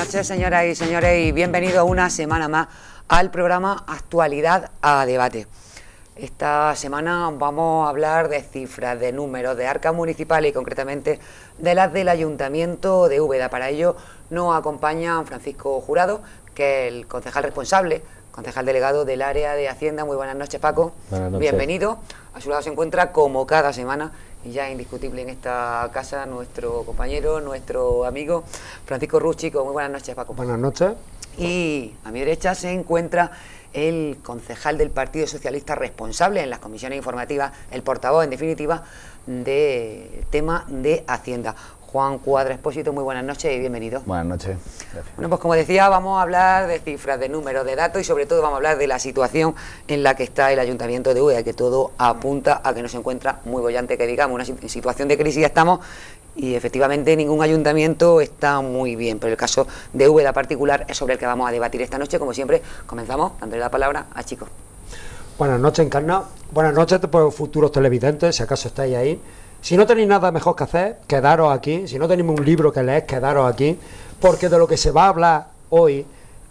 noches, señoras y señores, y bienvenidos una semana más al programa Actualidad a Debate. Esta semana vamos a hablar de cifras, de números, de arcas municipales y concretamente de las del Ayuntamiento de Úbeda. Para ello nos acompaña Francisco Jurado, que es el concejal responsable, concejal delegado del área de Hacienda. Muy buenas noches, Paco. Buenas noches. Bienvenido. A su lado se encuentra, como cada semana, y ya indiscutible en esta casa, nuestro compañero, nuestro amigo Francisco Rústico. Muy buenas noches, Paco. Buenas noches. Y a mi derecha se encuentra el concejal del Partido Socialista responsable en las comisiones informativas, el portavoz, en definitiva, del tema de Hacienda. Juan Cuadra Expósito, muy buenas noches y bienvenido. Buenas noches. Gracias. Bueno, pues como decía, vamos a hablar de cifras, de números, de datos y sobre todo vamos a hablar de la situación en la que está el Ayuntamiento de Úbeda, que todo apunta a que no se encuentra muy bollante, que digamos, una situación de crisis ya estamos y efectivamente ningún ayuntamiento está muy bien, pero el caso de Úbeda particular es sobre el que vamos a debatir esta noche. Como siempre, comenzamos dándole la palabra a Chico. Buenas noches, Encarna. Buenas noches, pues, futuros televidentes, si acaso estáis ahí. Si no tenéis nada mejor que hacer, quedaros aquí. Si no tenéis un libro que leer, quedaros aquí, porque de lo que se va a hablar hoy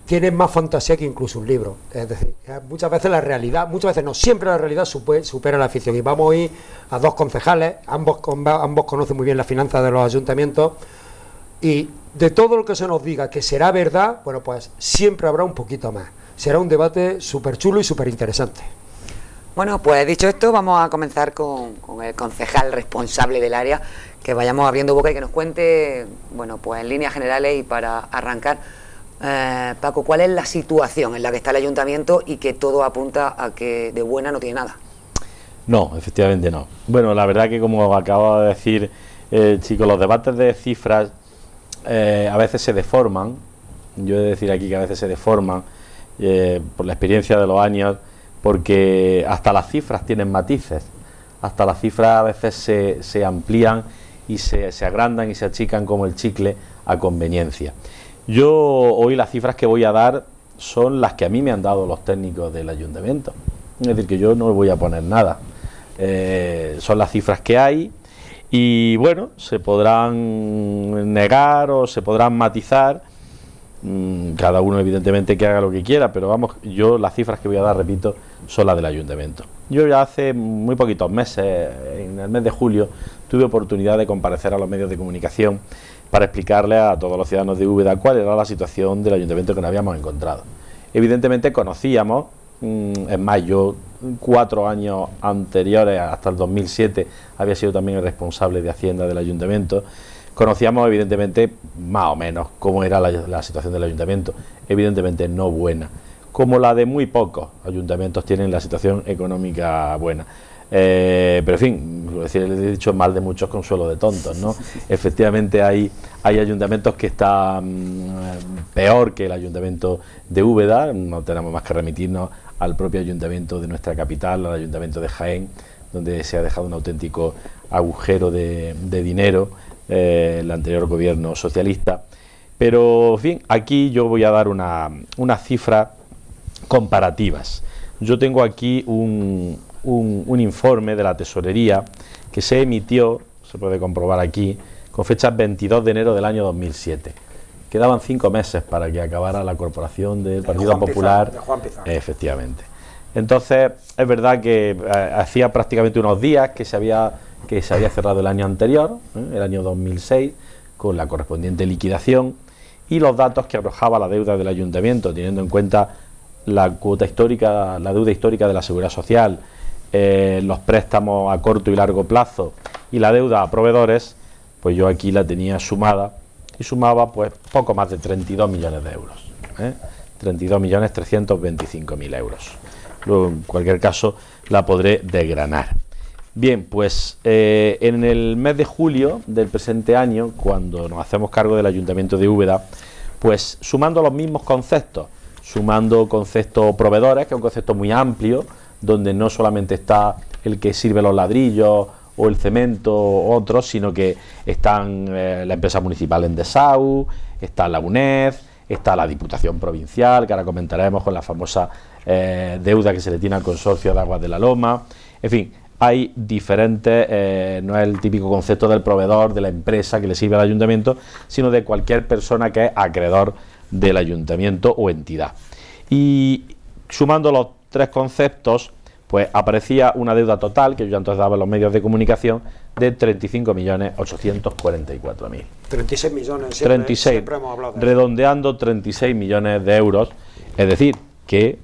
tiene más fantasía que incluso un libro. Es decir, muchas veces la realidad, muchas veces no, siempre la realidad supera la ficción. Y vamos a ir a dos concejales, ambos conocen muy bien las finanzas de los ayuntamientos, y de todo lo que se nos diga que será verdad, bueno, pues siempre habrá un poquito más. Será un debate súper chulo y súper interesante. Bueno, pues dicho esto, vamos a comenzar con el concejal responsable del área, que vayamos abriendo boca y que nos cuente, bueno, pues en líneas generales y para arrancar, Paco, ¿cuál es la situación en la que está el ayuntamiento y que todo apunta a que de buena no tiene nada? No, efectivamente no. Bueno, la verdad que como acabo de decir, chicos, los debates de cifras a veces se deforman. Yo he de decir aquí que a veces se deforman por la experiencia de los años, porque hasta las cifras tienen matices, hasta las cifras a veces se amplían y se agrandan y se achican como el chicle a conveniencia. Yo hoy las cifras que voy a dar son las que a mí me han dado los técnicos del ayuntamiento, es decir, que yo no voy a poner nada, son las cifras que hay y bueno, se podrán negar o se podrán matizar, cada uno evidentemente que haga lo que quiera, pero vamos, yo las cifras que voy a dar, repito, son las del ayuntamiento. Yo ya hace muy poquitos meses, en el mes de julio, tuve oportunidad de comparecer a los medios de comunicación para explicarle a todos los ciudadanos de Úbeda cuál era la situación del ayuntamiento que nos habíamos encontrado. Evidentemente conocíamos, es más, yo 4 años anteriores, hasta el 2007, había sido también el responsable de Hacienda del ayuntamiento. Conocíamos evidentemente más o menos cómo era la situación del ayuntamiento, evidentemente no buena, como la de muy pocos ayuntamientos tienen la situación económica buena. Pero en fin, es decir, he dicho mal de muchos, consuelo de tontos, ¿no? Efectivamente hay ayuntamientos que están peor que el ayuntamiento de Úbeda, no tenemos más que remitirnos al propio ayuntamiento de nuestra capital, al ayuntamiento de Jaén, donde se ha dejado un auténtico agujero de dinero, el anterior gobierno socialista. Pero en fin, aquí yo voy a dar unas cifras comparativas. Yo tengo aquí un informe de la tesorería que se emitió, se puede comprobar aquí, con fecha 22 de enero del año 2007. Quedaban 5 meses para que acabara la corporación del Partido Popular. De Juan Pizarro. Efectivamente. Entonces, es verdad que hacía prácticamente unos días que se había cerrado el año anterior, el año 2006, con la correspondiente liquidación y los datos que arrojaba la deuda del ayuntamiento, teniendo en cuenta la cuota histórica, la deuda histórica de la Seguridad Social, los préstamos a corto y largo plazo y la deuda a proveedores, pues yo aquí la tenía sumada y sumaba pues poco más de 32 millones de euros, 32.325.000 euros. Luego, en cualquier caso, la podré desgranar. Bien, pues en el mes de julio del presente año, cuando nos hacemos cargo del Ayuntamiento de Úbeda, pues sumando los mismos conceptos, sumando conceptos proveedores, que es un concepto muy amplio, donde no solamente está el que sirve los ladrillos o el cemento o otros, sino que están la empresa municipal Endesau, está la UNED, está la Diputación Provincial, que ahora comentaremos con la famosa deuda que se le tiene al Consorcio de Aguas de la Loma. En fin, hay diferentes, no es el típico concepto del proveedor, de la empresa que le sirve al ayuntamiento, sino de cualquier persona que es acreedor del ayuntamiento o entidad. Y sumando los tres conceptos, pues aparecía una deuda total, que yo ya entonces daba en los medios de comunicación, de 35.844.000. 36 millones, 36, siempre hemos hablado de redondeando 36 millones de euros, es decir, que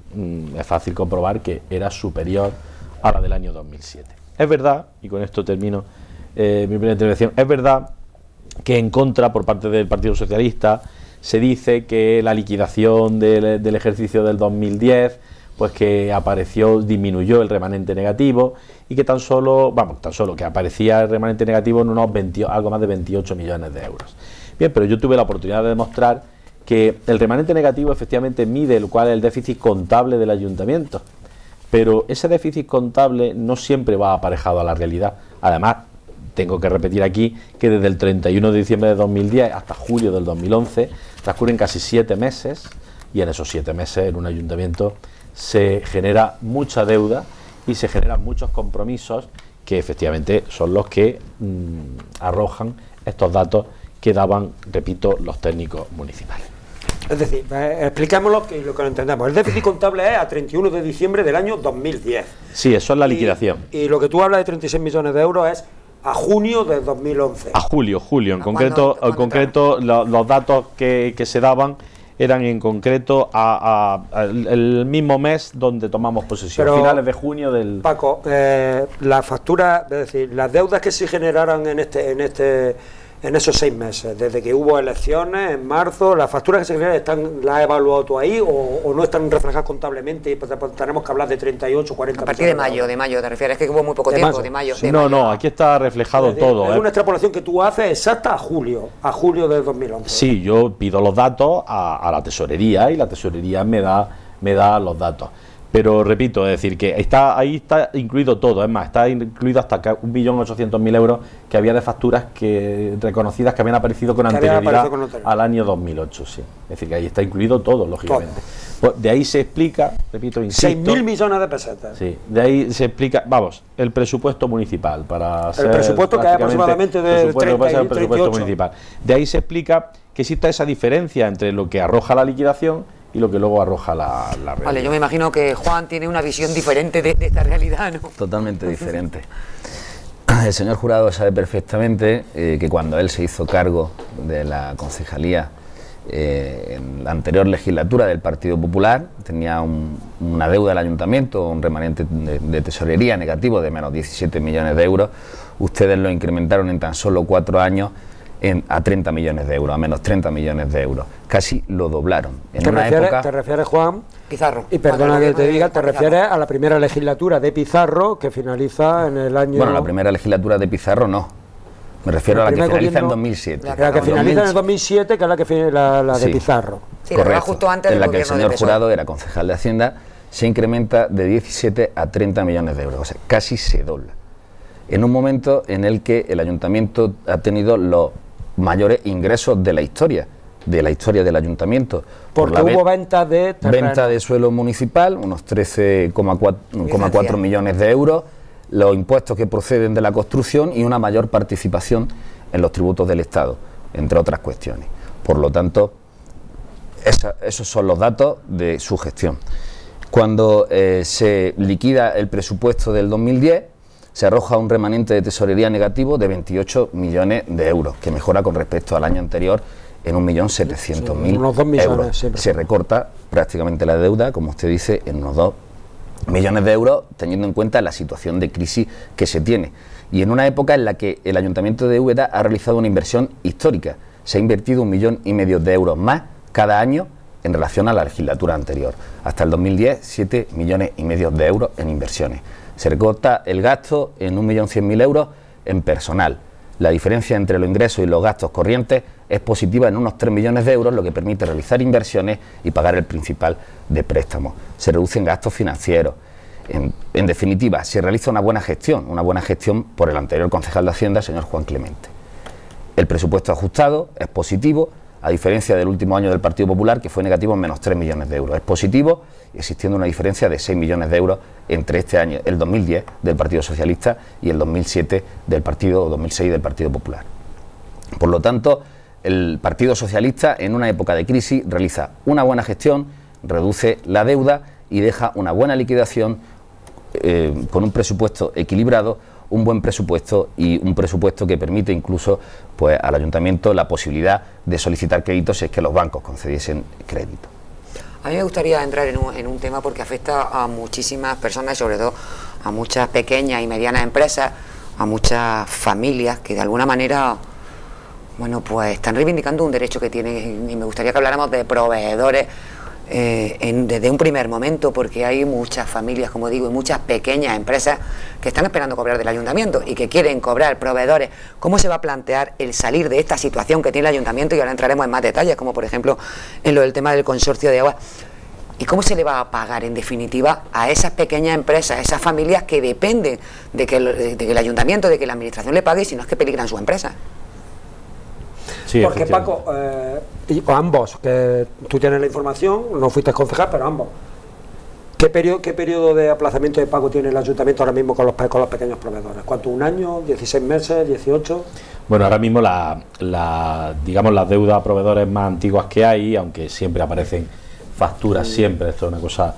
es fácil comprobar que era superior a la del año 2007. Es verdad, y con esto termino mi primera intervención, es verdad que en contra, por parte del Partido Socialista, se dice que la liquidación del ejercicio del 2010, pues que disminuyó el remanente negativo y que tan solo que aparecía el remanente negativo en algo más de 28 millones de euros. Bien, pero yo tuve la oportunidad de demostrar que el remanente negativo efectivamente mide cuál es el déficit contable del ayuntamiento, pero ese déficit contable no siempre va aparejado a la realidad. Además, tengo que repetir aquí que desde el 31 de diciembre de 2010 hasta julio del 2011 transcurren casi 7 meses, y en esos 7 meses en un ayuntamiento se genera mucha deuda y se generan muchos compromisos que efectivamente son los que arrojan estos datos que daban, repito, los técnicos municipales. Es decir, expliquemos lo que lo entendemos. El déficit contable es a 31 de diciembre del año 2010. Sí, eso es la liquidación. Y lo que tú hablas de 36 millones de euros es a junio de 2011. A julio. En concreto los datos que se daban eran en concreto el mismo mes donde tomamos posesión, pero, finales de junio del... Paco, la factura, es decir, las deudas que se generaron en esos 6 meses, desde que hubo elecciones en marzo, las facturas que se generan, ¿las has evaluado tú ahí o no están reflejadas contablemente y pues tenemos que hablar de 38, 40? A partir de mayo, te refieres, que hubo muy poco tiempo, de mayo. Sí. No, aquí está reflejado todo. Es una extrapolación que tú haces exacta a julio de 2011. Sí, yo pido los datos a la tesorería y la tesorería me da los datos. Pero repito, es decir, que ahí está incluido todo, es más, está incluido hasta 1.800.000 euros que había de facturas reconocidas que habían aparecido con anterioridad al año 2008, sí. Es decir, que ahí está incluido todo, lógicamente. Pues de ahí se explica, repito, insisto... 6.000 millones de pesetas. Sí, de ahí se explica, el presupuesto municipal, para el presupuesto que es aproximadamente de 38. Municipal. De ahí se explica que existe esa diferencia entre lo que arroja la liquidación y lo que luego arroja la realidad. Vale, yo me imagino que Juan tiene una visión diferente de esta realidad, ¿no? Totalmente diferente. El señor Jurado sabe perfectamente que cuando él se hizo cargo de la concejalía en la anterior legislatura del Partido Popular, tenía una deuda del ayuntamiento, un remanente de tesorería negativo de menos 17 millones de euros. Ustedes lo incrementaron en tan solo 4 años a 30 millones de euros, a menos 30 millones de euros. Casi lo doblaron. ¿Te refieres, Juan? Pizarro. Y perdona que te diga, te refieres a la primera legislatura de Pizarro que finaliza en el año... Bueno, la primera legislatura de Pizarro no. Me refiero a la que finaliza en 2007. La que finaliza en el 2007, que es la que la de Pizarro. Sí, correcto. Justo antes en la que el señor Jurado era concejal de Hacienda, se incrementa de 17 a 30 millones de euros. O sea, casi se dobla. En un momento en el que el ayuntamiento ha tenido los mayores ingresos de la historia del ayuntamiento. Porque hubo venta de suelo municipal, unos 13,4 millones de euros, los impuestos que proceden de la construcción y una mayor participación en los tributos del Estado, entre otras cuestiones. Por lo tanto, esos son los datos de su gestión. Cuando se liquida el presupuesto del 2010, se arroja un remanente de tesorería negativo de 28 millones de euros, que mejora con respecto al año anterior en 1.700.000 unos 2 millones euros. Siempre. Se recorta prácticamente la deuda, como usted dice, en unos 2 millones de euros, teniendo en cuenta la situación de crisis que se tiene. Y en una época en la que el Ayuntamiento de Úbeda ha realizado una inversión histórica. Se ha invertido 1,5 millones de euros más cada año en relación a la legislatura anterior. Hasta el 2010, 7,5 millones de euros en inversiones. Se recorta el gasto en 1.100.000 euros en personal. La diferencia entre los ingresos y los gastos corrientes es positiva en unos 3 millones de euros, lo que permite realizar inversiones y pagar el principal de préstamos. Se reducen gastos financieros. En definitiva, se realiza una buena gestión por el anterior concejal de Hacienda, señor Juan Clemente. El presupuesto ajustado es positivo, a diferencia del último año del Partido Popular, que fue negativo en menos 3 millones de euros. Es positivo, existiendo una diferencia de 6 millones de euros entre este año, el 2010 del Partido Socialista y el 2007 del Partido, o 2006 del Partido Popular. Por lo tanto, el Partido Socialista, en una época de crisis, realiza una buena gestión, reduce la deuda y deja una buena liquidación con un presupuesto equilibrado, un buen presupuesto y un presupuesto que permite incluso pues al ayuntamiento la posibilidad de solicitar créditos si es que los bancos concediesen crédito. A mí me gustaría entrar en un tema porque afecta a muchísimas personas y sobre todo a muchas pequeñas y medianas empresas, a muchas familias que de alguna manera, bueno, pues están reivindicando un derecho que tienen, y me gustaría que habláramos de proveedores desde un primer momento, porque hay muchas familias, como digo, y muchas pequeñas empresas que están esperando cobrar del ayuntamiento y que quieren cobrar proveedores. ¿Cómo se va a plantear el salir de esta situación que tiene el ayuntamiento? Y ahora entraremos en más detalles, como por ejemplo en lo del tema del consorcio de agua. ¿Y cómo se le va a pagar en definitiva a esas pequeñas empresas, a esas familias que dependen de que el ayuntamiento, de que la administración le pague, si no es que peligran sus empresas? Sí, porque Paco, y ambos, que tú tienes la información, no fuiste concejal, pero ambos, ¿qué periodo de aplazamiento de pago tiene el ayuntamiento ahora mismo con los pequeños proveedores? ¿Cuánto? ¿Un año? ¿16 meses? ¿18? Bueno, ahora mismo digamos las deudas a proveedores más antiguas que hay, aunque siempre aparecen facturas, siempre, esto es una cosa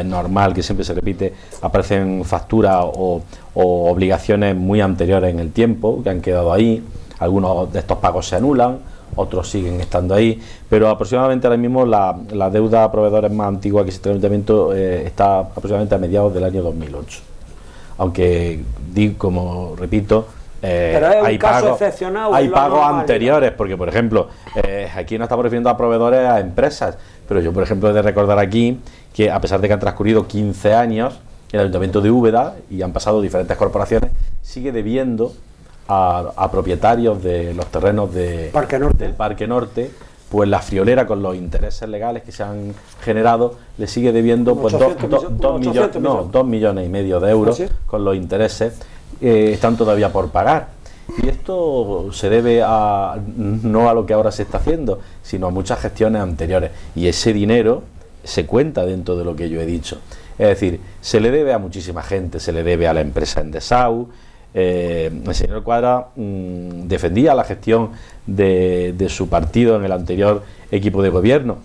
normal que siempre se repite, aparecen facturas o obligaciones muy anteriores en el tiempo, que han quedado ahí. Algunos de estos pagos se anulan, otros siguen estando ahí, pero aproximadamente ahora mismo la deuda a proveedores más antigua que existe en el ayuntamiento está aproximadamente a mediados del año 2008. Aunque, como repito, hay pagos anteriores, porque por ejemplo, aquí no estamos refiriendo a proveedores, a empresas, pero yo por ejemplo he de recordar aquí que a pesar de que han transcurrido 15 años, el ayuntamiento de Úbeda, y han pasado diferentes corporaciones, sigue debiendo a propietarios de los terrenos del Parque Norte, pues la friolera con los intereses legales que se han generado le sigue debiendo pues 2,5 millones de euros. ¿Sí? Con los intereses están todavía por pagar. Y esto se debe no a lo que ahora se está haciendo, sino a muchas gestiones anteriores. Y ese dinero se cuenta dentro de lo que yo he dicho. Es decir, se le debe a muchísima gente, se le debe a la empresa Endesau. El señor Cuadra defendía la gestión de su partido en el anterior equipo de gobierno.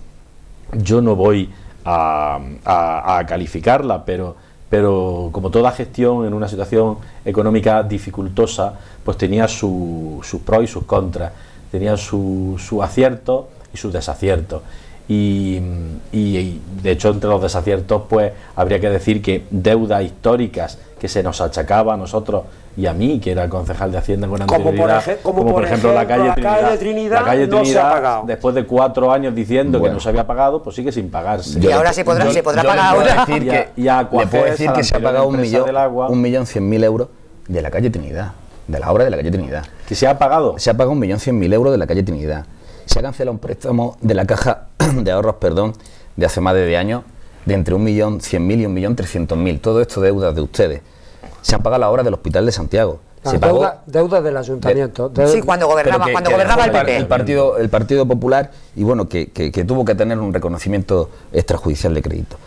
Yo no voy a calificarla, pero como toda gestión en una situación económica dificultosa, pues tenía sus pros y sus contras, tenía sus aciertos y sus desaciertos. Y de hecho entre los desaciertos pues habría que decir que deudas históricas que se nos achacaba a nosotros y a mí, que era concejal de Hacienda con anterioridad, como por ejemplo la calle Trinidad, no se ha pagado. Después de 4 años diciendo que no se había pagado, pues sigue sin pagarse. Y ahora se podrá pagar ahora. Le puedo decir que se ha pagado 1.100.000 euros de la calle Trinidad, de la obra de la calle Trinidad. ¿Que se ha pagado? Se ha pagado 1.100.000 euros de la calle Trinidad. Se ha cancelado un préstamo de la Caja de Ahorros, de hace más de años, de entre 1.100.000 y 1.300.000. Todo esto deudas de ustedes. Se han pagado la obra del Hospital de Santiago. Se pagó deuda del ayuntamiento. Sí, cuando gobernaba el PP. El Partido Popular, y bueno, que tuvo que tener un reconocimiento extrajudicial de crédito.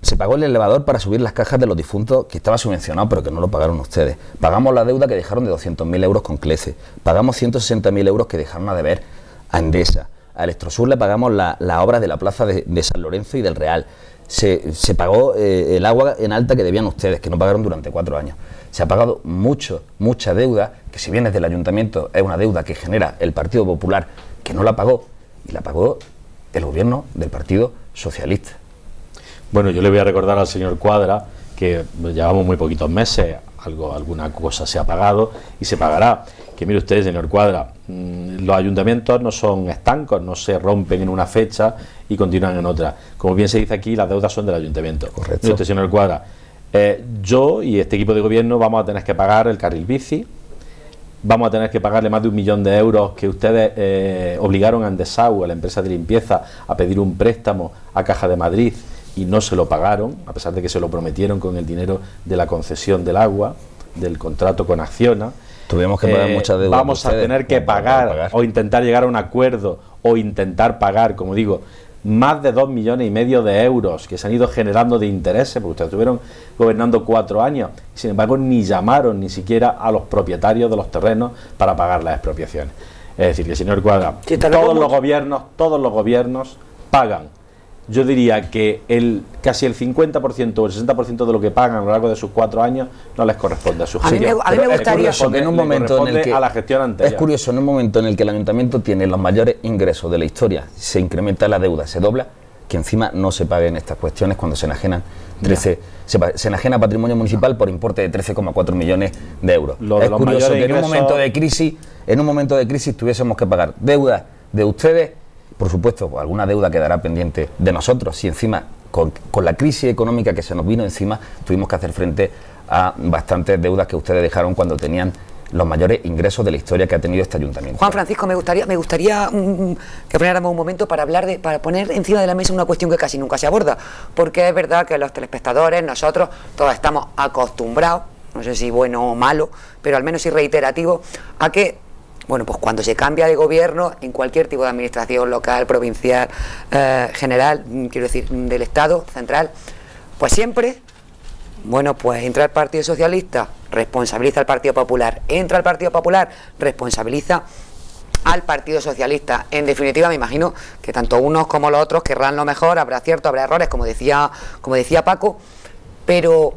Se pagó el elevador para subir las cajas de los difuntos, que estaba subvencionado, pero que no lo pagaron ustedes. Pagamos la deuda que dejaron de 200.000 euros con CLECE. Pagamos 160.000 euros que dejaron a deber a Endesa. A Electrosur le pagamos la obra de la plaza de San Lorenzo y del Real. Se pagó el agua en alta que debían ustedes, que no pagaron durante 4 años. Se ha pagado mucha deuda, que si bien es del ayuntamiento, es una deuda que genera el Partido Popular, que no la pagó, y la pagó el gobierno del Partido Socialista. Bueno, yo le voy a recordar al señor Cuadra que llevamos muy poquitos meses, alguna cosa se ha pagado y se pagará. Que mire usted, señor Cuadra, los ayuntamientos no son estancos, no se rompen en una fecha y continúan en otra. Como bien se dice aquí, las deudas son del ayuntamiento. Correcto. Mire usted, señor Cuadra, yo y este equipo de gobierno vamos a tener que pagar el carril bici, vamos a tener que pagarle más de 1 millón de euros que ustedes obligaron a Endesau, a la empresa de limpieza, a pedir un préstamo a Caja de Madrid y no se lo pagaron, a pesar de que se lo prometieron con el dinero de la concesión del agua, del contrato con Acciona, tuvimos que pagar mucha deuda. Vamos a tener que pagar o intentar llegar a un acuerdo o intentar pagar, como digo, más de 2,5 millones de euros que se han ido generando de intereses, porque ustedes estuvieron gobernando 4 años, y sin embargo ni llamaron ni siquiera a los propietarios de los terrenos para pagar las expropiaciones. Es decir, que señor Cuadra, todos los gobiernos pagan. Yo diría que casi el 50% o el 60% de lo que pagan a lo largo de sus 4 años no les corresponde a su gestión. A mí me gustaría... En un momento en el que, a la gestión anterior. Es curioso, en un momento en el que el ayuntamiento tiene los mayores ingresos de la historia, se incrementa la deuda, se dobla, que encima no se paguen estas cuestiones cuando se enajenan se enajena patrimonio municipal por importe de 13,4 millones de euros. Es curioso que en un momento de crisis tuviésemos que pagar deuda de ustedes. Por supuesto, pues alguna deuda quedará pendiente de nosotros, si encima, con la crisis económica que se nos vino encima, tuvimos que hacer frente a bastantes deudas que ustedes dejaron cuando tenían los mayores ingresos de la historia que ha tenido este ayuntamiento. Juan Francisco, me gustaría que frenáramos un momento para poner encima de la mesa una cuestión que casi nunca se aborda, porque es verdad que los telespectadores, nosotros, todos estamos acostumbrados, no sé si bueno o malo, pero al menos sí reiterativo, a que bueno, pues cuando se cambia de gobierno en cualquier tipo de administración local, provincial, general, quiero decir, del Estado, central, pues siempre, bueno, pues entra el Partido Socialista, responsabiliza al Partido Popular, entra el Partido Popular, responsabiliza al Partido Socialista. En definitiva, me imagino que tanto unos como los otros querrán lo mejor, habrá aciertos, habrá errores, como decía Paco, pero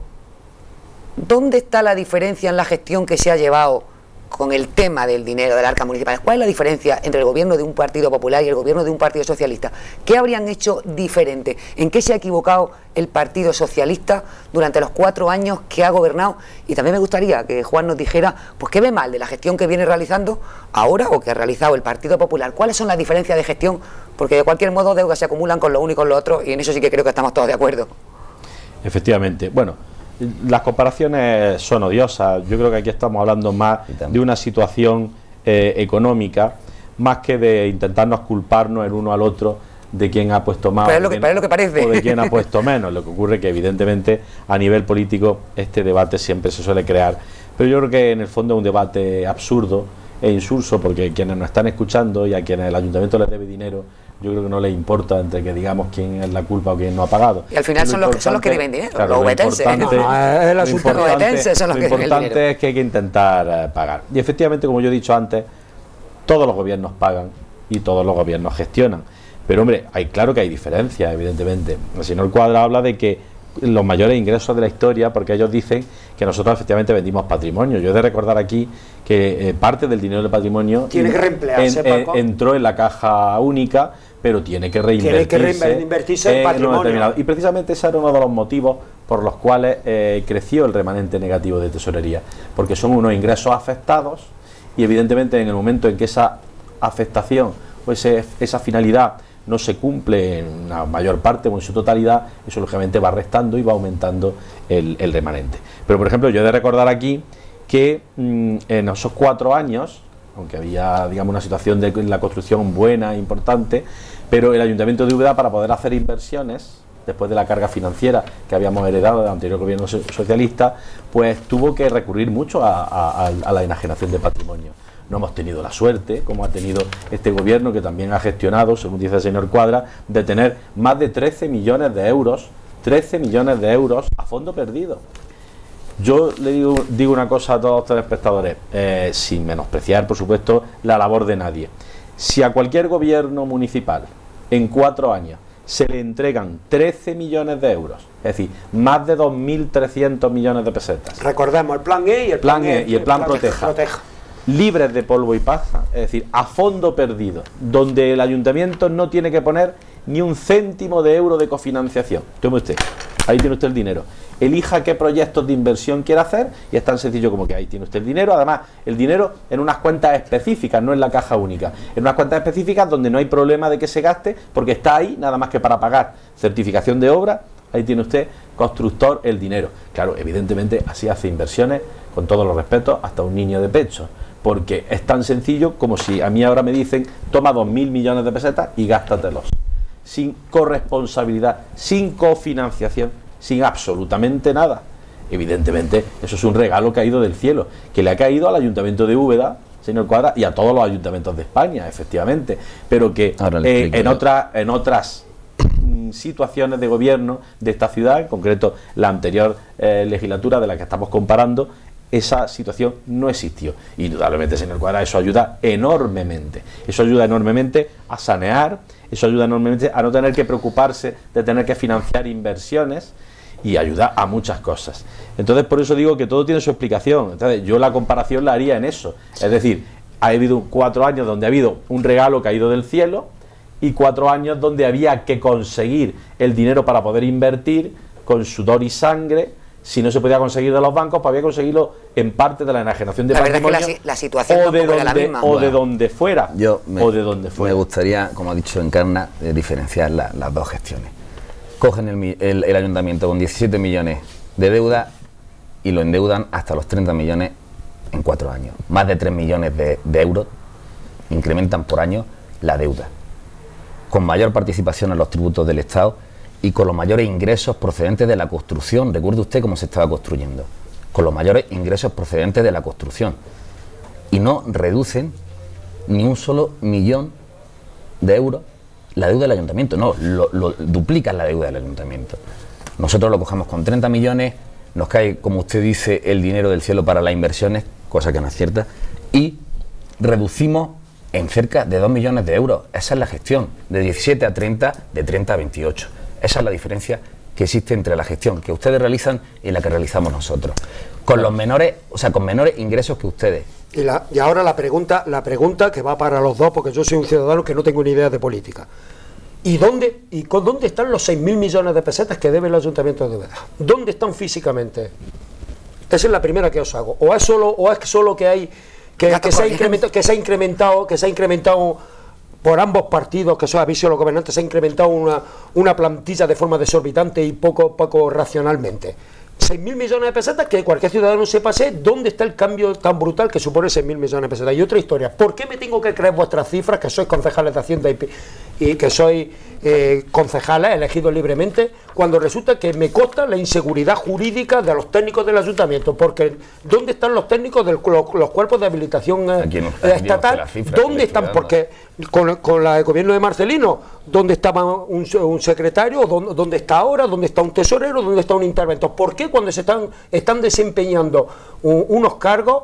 ¿dónde está la diferencia en la gestión que se ha llevado con el tema del dinero del arca municipal? ¿Cuál es la diferencia entre el gobierno de un Partido Popular y el gobierno de un Partido Socialista? ¿Qué habrían hecho diferente? ¿En qué se ha equivocado el Partido Socialista durante los 4 años que ha gobernado? Y también me gustaría que Juan nos dijera, pues, ¿qué ve mal de la gestión que viene realizando ahora o que ha realizado el Partido Popular? ¿Cuáles son las diferencias de gestión? Porque de cualquier modo deudas se acumulan con lo uno y con lo otro, y en eso sí que creo que estamos todos de acuerdo. Efectivamente. Bueno, las comparaciones son odiosas. Yo creo que aquí estamos hablando más de una situación económica, más que de intentarnos culparnos el uno al otro de quién ha puesto más pero es lo que parece, o de quién ha puesto menos. Lo que ocurre es que evidentemente a nivel político este debate siempre se suele crear, pero yo creo que en el fondo es un debate absurdo e insulso, porque quienes nos están escuchando y a quienes el ayuntamiento les debe dinero, yo creo que no les importa entre que digamos quién es la culpa o quién no ha pagado. Y al final son los que deben dinero, claro, los ubetenses. Lo importante es que hay que intentar pagar. Y efectivamente, como yo he dicho antes, todos los gobiernos pagan y todos los gobiernos gestionan. Pero hombre, claro que hay diferencias, evidentemente. El señor Cuadra habla de que los mayores ingresos de la historia, porque ellos dicen que nosotros efectivamente vendimos patrimonio. Yo he de recordar aquí que parte del dinero del patrimonio tiene que reemplearse, Paco, entró en la caja única, pero tiene que reinvertirse en patrimonio. Y precisamente ese era uno de los motivos por los cuales creció el remanente negativo de tesorería, porque son unos ingresos afectados, y evidentemente en el momento en que esa afectación o esa finalidad no se cumple en la mayor parte o en su totalidad, eso lógicamente va restando y va aumentando el remanente. Pero por ejemplo, yo he de recordar aquí que en esos 4 años, aunque había, digamos, una situación de la construcción buena, importante, pero el Ayuntamiento de Úbeda, para poder hacer inversiones, después de la carga financiera que habíamos heredado del anterior gobierno socialista, pues tuvo que recurrir mucho a la enajenación de patrimonio. No hemos tenido la suerte, como ha tenido este gobierno, que también ha gestionado, según dice el señor Cuadra, de tener más de 13 millones de euros a fondo perdido. Yo le digo una cosa a todos los telespectadores, sin menospreciar, por supuesto, la labor de nadie. Si a cualquier gobierno municipal en 4 años se le entregan 13 millones de euros, es decir, más de 2.300 millones de pesetas. Recordemos el plan E y el plan Proteja. Libres de polvo y paja, es decir, a fondo perdido, donde el ayuntamiento no tiene que poner ni un céntimo de euro de cofinanciación. Tome usted, ahí tiene usted el dinero. Elija qué proyectos de inversión quiere hacer y es tan sencillo como que ahí tiene usted el dinero. Además, el dinero en unas cuentas específicas, no en la caja única, en unas cuentas específicas donde no hay problema de que se gaste, porque está ahí nada más que para pagar certificación de obra. Ahí tiene usted, constructor, el dinero. Claro, evidentemente así hace inversiones, con todos los respetos, hasta un niño de pecho, porque es tan sencillo como si a mí ahora me dicen: toma 2.000 millones de pesetas y gástatelos, sin corresponsabilidad, sin cofinanciación, sin absolutamente nada. Evidentemente, eso es un regalo caído del cielo, que le ha caído al Ayuntamiento de Úbeda, señor Cuadra, y a todos los ayuntamientos de España, efectivamente, pero que en otras situaciones de gobierno de esta ciudad, en concreto la anterior legislatura de la que estamos comparando, esa situación no existió. Indudablemente, señor Cuadra, eso ayuda enormemente. Eso ayuda enormemente a sanear, eso ayuda enormemente a no tener que preocuparse de tener que financiar inversiones, y ayuda a muchas cosas. Entonces, por eso digo que todo tiene su explicación. Entonces, yo la comparación la haría en eso. Es decir, ha habido 4 años donde ha habido un regalo caído del cielo y 4 años donde había que conseguir el dinero para poder invertir con sudor y sangre. Si no se podía conseguir de los bancos, pues había que conseguirlo en parte de la enajenación de patrimonio, es que la situación o de donde, la misma. O de donde fuera. Me gustaría, como ha dicho Encarna, diferenciar las dos gestiones. Cogen el ayuntamiento con 17 millones de deuda y lo endeudan hasta los 30 millones en 4 años. Más de 3 millones de euros incrementan por año la deuda, con mayor participación en los tributos del Estado y con los mayores ingresos procedentes de la construcción. Recuerde usted cómo se estaba construyendo, con los mayores ingresos procedentes de la construcción, y no reducen ni un solo millón de euros la deuda del ayuntamiento, no, lo duplican la deuda del ayuntamiento. Nosotros lo cogemos con 30 millones, nos cae, como usted dice, el dinero del cielo para las inversiones, cosa que no es cierta, y reducimos en cerca de 2 millones de euros. Esa es la gestión, de 17 a 30, de 30 a 28. Esa es la diferencia que existe entre la gestión que ustedes realizan y la que realizamos nosotros. Con los menores, o sea, con menores ingresos que ustedes. Y ahora la pregunta que va para los dos, porque yo soy un ciudadano que no tengo ni idea de política. ¿Dónde están los 6.000 millones de pesetas que debe el Ayuntamiento de Úbeda? ¿Dónde están físicamente? Esa es la primera que os hago. ¿O es solo que se ha incrementado por ambos partidos, que son avisos de los gobernantes, se ha incrementado una plantilla de forma desorbitante y poco racionalmente? 6.000 millones de pesetas, que cualquier ciudadano sepa dónde está el cambio tan brutal que supone 6.000 millones de pesetas. Y otra historia, ¿por qué me tengo que creer vuestras cifras, que sois concejales de Hacienda y que sois concejales elegidos libremente, cuando resulta que me consta la inseguridad jurídica de los técnicos del ayuntamiento? Porque ¿dónde están los técnicos de los cuerpos de habilitación estatal? ¿Dónde están? Porque con el gobierno de Marcelino, ¿dónde estaba un secretario? ¿Dónde está ahora? ¿Dónde está un tesorero? ¿Dónde está un interventor? ¿Por qué cuando se están desempeñando unos cargos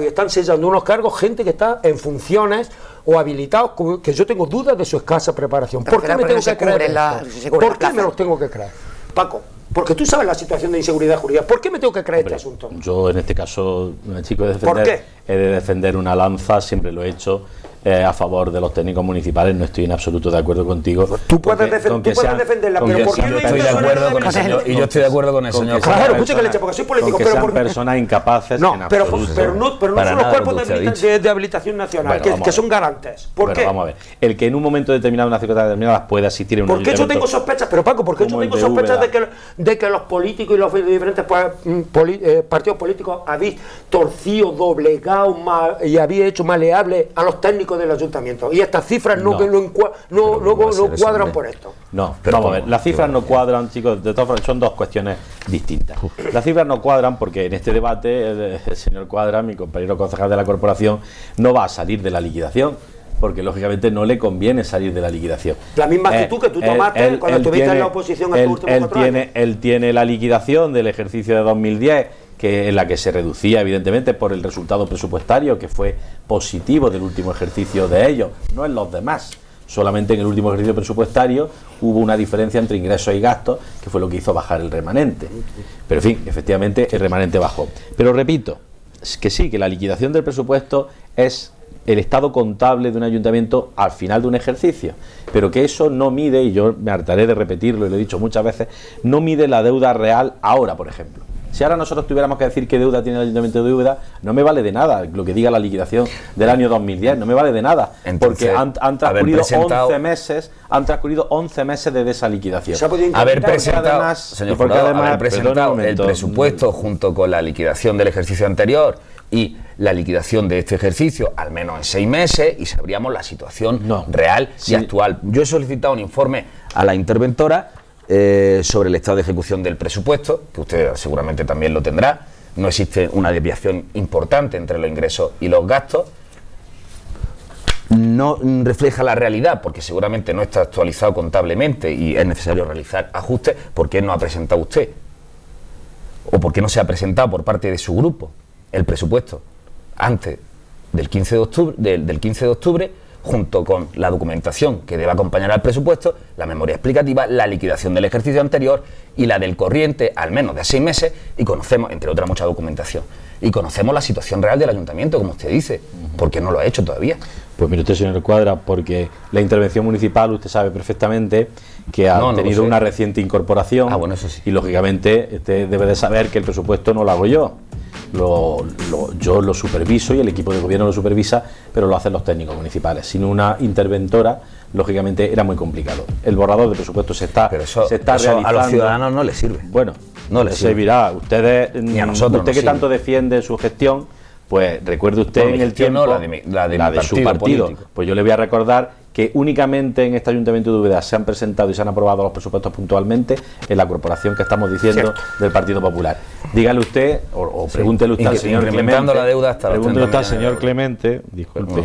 y están sellando unos cargos gente que está en funciones o habilitados, que yo tengo dudas de su escasa preparación? ¿Por qué me tengo que creer esto? ¿Por qué me los tengo que creer? Paco, porque tú sabes la situación de inseguridad jurídica. ¿Por qué me tengo que creer este asunto? Yo en este caso, chico, he de defender una lanza, siempre lo he hecho, a favor de los técnicos municipales. No estoy en absoluto de acuerdo contigo. Tú puedes defenderla, pero ¿por qué no estoy de acuerdo con el señor? Y yo estoy de acuerdo con el señor. Claro, escucha que leche, porque soy político, pero por personas incapaces. No, pero no son los cuerpos de habilitación nacional, que son garantes. ¿Por qué? Vamos a ver. El que en un momento determinado, una circunstancia determinada, pueda asistir en un ayuntamiento. ¿Por qué yo tengo sospechas? Pero Paco, ¿por qué yo tengo sospechas de que los políticos y los diferentes partidos políticos habéis torcido, doblegado y habéis hecho maleable a los técnicos del ayuntamiento? Y estas cifras no cuadran por esto. No, pero vamos a ver, las cifras no cuadran, chicos, de todas formas son dos cuestiones distintas. Las cifras no cuadran porque en este debate el señor Cuadra, mi compañero concejal de la corporación, no va a salir de la liquidación, porque lógicamente no le conviene salir de la liquidación. La misma actitud que tú tomaste cuando estuviste en la oposición a estos últimos 4 años. Él tiene la liquidación del ejercicio de 2010, en la que se reducía evidentemente por el resultado presupuestario, que fue positivo del último ejercicio de ellos, no en los demás. Solamente en el último ejercicio presupuestario hubo una diferencia entre ingresos y gastos, que fue lo que hizo bajar el remanente. Pero en fin, efectivamente el remanente bajó. Pero repito, que sí, que la liquidación del presupuesto es el estado contable de un ayuntamiento al final de un ejercicio, pero que eso no mide, y yo me hartaré de repetirlo y lo he dicho muchas veces, no mide la deuda real ahora, por ejemplo. Si ahora nosotros tuviéramos que decir qué deuda tiene el Ayuntamiento de Úbeda, no me vale de nada lo que diga la liquidación del año 2010, no me vale de nada. Entonces, porque han transcurrido 11 meses desde esa liquidación. Haber presentado el presupuesto junto con la liquidación del ejercicio anterior y la liquidación de este ejercicio al menos en 6 meses, y sabríamos la situación real y actual. Yo he solicitado un informe a la interventora sobre el estado de ejecución del presupuesto, que usted seguramente también lo tendrá. No existe una desviación importante entre los ingresos y los gastos. No refleja la realidad porque seguramente no está actualizado contablemente y es necesario realizar ajustes. ¿Por qué no ha presentado usted? ¿O por qué no se ha presentado por parte de su grupo el presupuesto antes del 15 de octubre, del 15 de octubre, junto con la documentación que debe acompañar al presupuesto, la memoria explicativa, la liquidación del ejercicio anterior y la del corriente, al menos de 6 meses, y conocemos, entre otras, mucha documentación. Y conocemos la situación real del ayuntamiento, como usted dice. ¿Por qué no lo ha hecho todavía? Pues mire usted, señor Cuadra, porque la intervención municipal, usted sabe perfectamente que ha tenido una reciente incorporación. Bueno, eso sí. Y lógicamente usted debe de saber que el presupuesto no lo hago yo. Yo lo superviso y el equipo de gobierno lo supervisa, pero lo hacen los técnicos municipales. Sin una interventora, lógicamente era muy complicado. El borrador de presupuesto se está realizando. A los ciudadanos no les sirve. Bueno, no les servirá. Ustedes, ni a nosotros usted que tanto defiende su gestión, pues recuerde usted en el tiempo la de su partido. político. Pues yo le voy a recordar que únicamente en este Ayuntamiento de Úbeda se han presentado y se han aprobado los presupuestos puntualmente en la corporación que estamos diciendo del Partido Popular. Dígale usted, o pregúntele usted al señor Clemente. La deuda hasta pregúntele usted al señor Clemente, disculpe,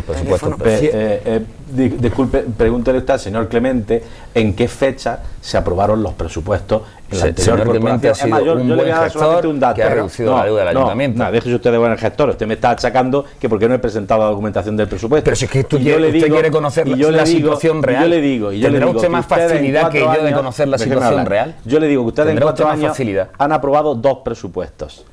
pregúntele usted al señor Clemente en qué fecha se aprobaron los presupuestos en la anterior corporación. Además, yo le voy a dar solamente un dato. Que ha reducido la deuda del ayuntamiento. Déjese usted de buen gestor. Usted me está achacando que porque no he presentado la documentación del presupuesto. Pero si es que usted quiere conocer la situación real. Y yo le digo, ¿tendrá usted más facilidad que yo de conocer la situación real? Yo le digo que ustedes en 4 años han aprobado 2 presupuestos.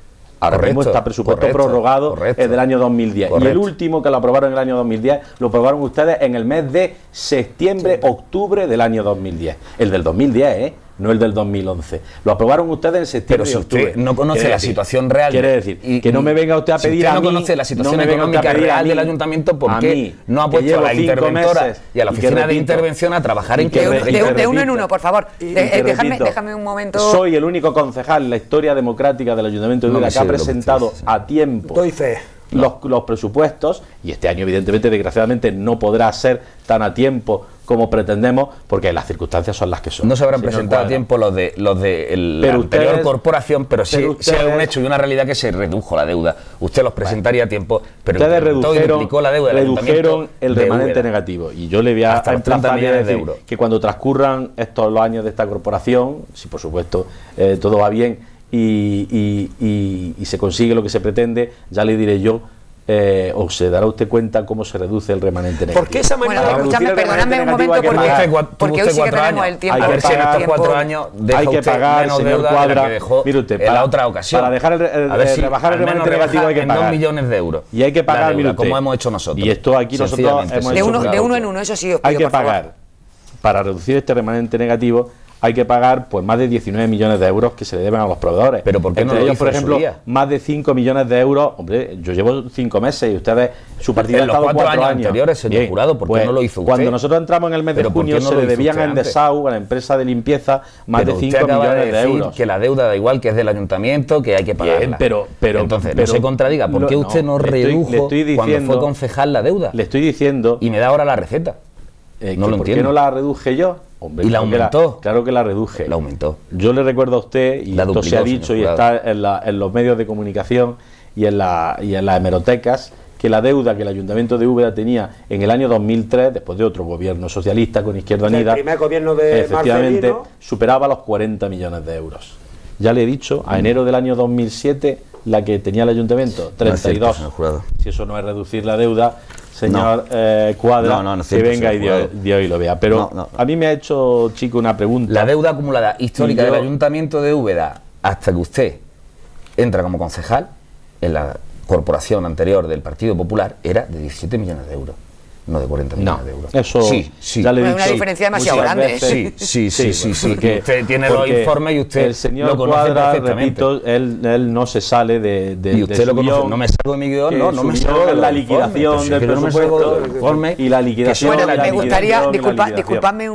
Ahora mismo está presupuesto prorrogado es del año 2010. Correcto. Y el último que lo aprobaron en el año 2010 lo aprobaron ustedes en el mes de septiembre, octubre del año 2010. El del 2010, no el del 2011. Lo aprobaron ustedes en septiembre y octubre. Pero si usted no conoce la situación real... Quiere decir, que no me venga usted a pedir a mí... Si usted no conoce la situación económica real del ayuntamiento, ¿por qué no ha puesto a la interventora y a la oficina de intervención a trabajar en que... De uno en uno, por favor. Déjame un momento... Soy el único concejal en la historia democrática del Ayuntamiento de Úbeda que ha presentado a tiempo los presupuestos, y este año evidentemente, desgraciadamente, no podrá ser tan a tiempo como pretendemos, porque las circunstancias son las que son. No se habrán presentado a tiempo los de la anterior corporación, pero sí hay un hecho y una realidad que se redujo la deuda. Usted los presentaría a tiempo, pero ustedes redujeron el remanente negativo. Y yo le voy a emplazar millones de euros. Que cuando transcurran estos los años de esta corporación, si por supuesto todo va bien y se consigue lo que se pretende, ya le diré yo. O se dará usted cuenta cómo se reduce el remanente negativo. ¿Por qué esa manera? Bueno, escúchame, perdóname un momento porque hoy sí que tenemos el tiempo. A ver si en estos 4 años hay que pagar, señor Cuadra, mire usted, en la otra ocasión. Para dejar rebajar el remanente negativo hay que pagar 2 millones de euros. Y hay que pagar, mire usted, como hemos hecho nosotros. Y esto aquí nosotros hemos hecho de uno en uno, eso sí os pido, hay que pagar, para reducir este remanente negativo, hay que pagar pues más de 19 millones de euros que se le deben a los proveedores. Pero ¿por qué no ellos, lo hizo por ejemplo, más de 5 millones de euros. Hombre, yo llevo 5 meses y ustedes, su partido ha estado 4 años anteriores, señor Jurado, ¿por qué no lo hizo usted? Cuando nosotros entramos en el mes de junio se le debían a Endesau, a la empresa de limpieza, más de 5 millones de euros. Que la deuda da igual, que es del ayuntamiento, que hay que pagarla. Pero entonces, no se contradiga. ¿Por qué usted no redujo cuando fue concejal la deuda? Le estoy diciendo... Y me da ahora la receta. No lo entiendo. ¿Por qué no la reduje yo? Hombre, ¿y la aumentó? Claro que la reduje. La aumentó. Yo le recuerdo a usted, y esto se ha dicho y está en los medios de comunicación y en las hemerotecas, que la deuda que el Ayuntamiento de Úbeda tenía en el año 2003, después de otro gobierno socialista con Izquierda Unida, el primer gobierno de efectivamente Marcelino, superaba los 40 millones de euros. Ya le he dicho, a enero del año 2007, la que tenía el Ayuntamiento, 32. Si eso no es reducir la deuda, señor Cuadra, que venga y hoy lo vea. Pero a mí me ha hecho, chico, una pregunta. La deuda acumulada histórica del Ayuntamiento de Úbeda, hasta que usted entra como concejal en la corporación anterior del Partido Popular, era de 17 millones de euros. No de 40 millones de euros. Eso sí. Ya le he dicho, una diferencia demasiado grande. Sí. Usted tiene los informes y usted el señor lo conoce Cuadra, perfectamente. repito, él no se sale de y usted lo conoce. No me salgo de mi guión, no me salgo de la liquidación del presupuesto y la liquidación. Bueno, me gustaría, disculpadme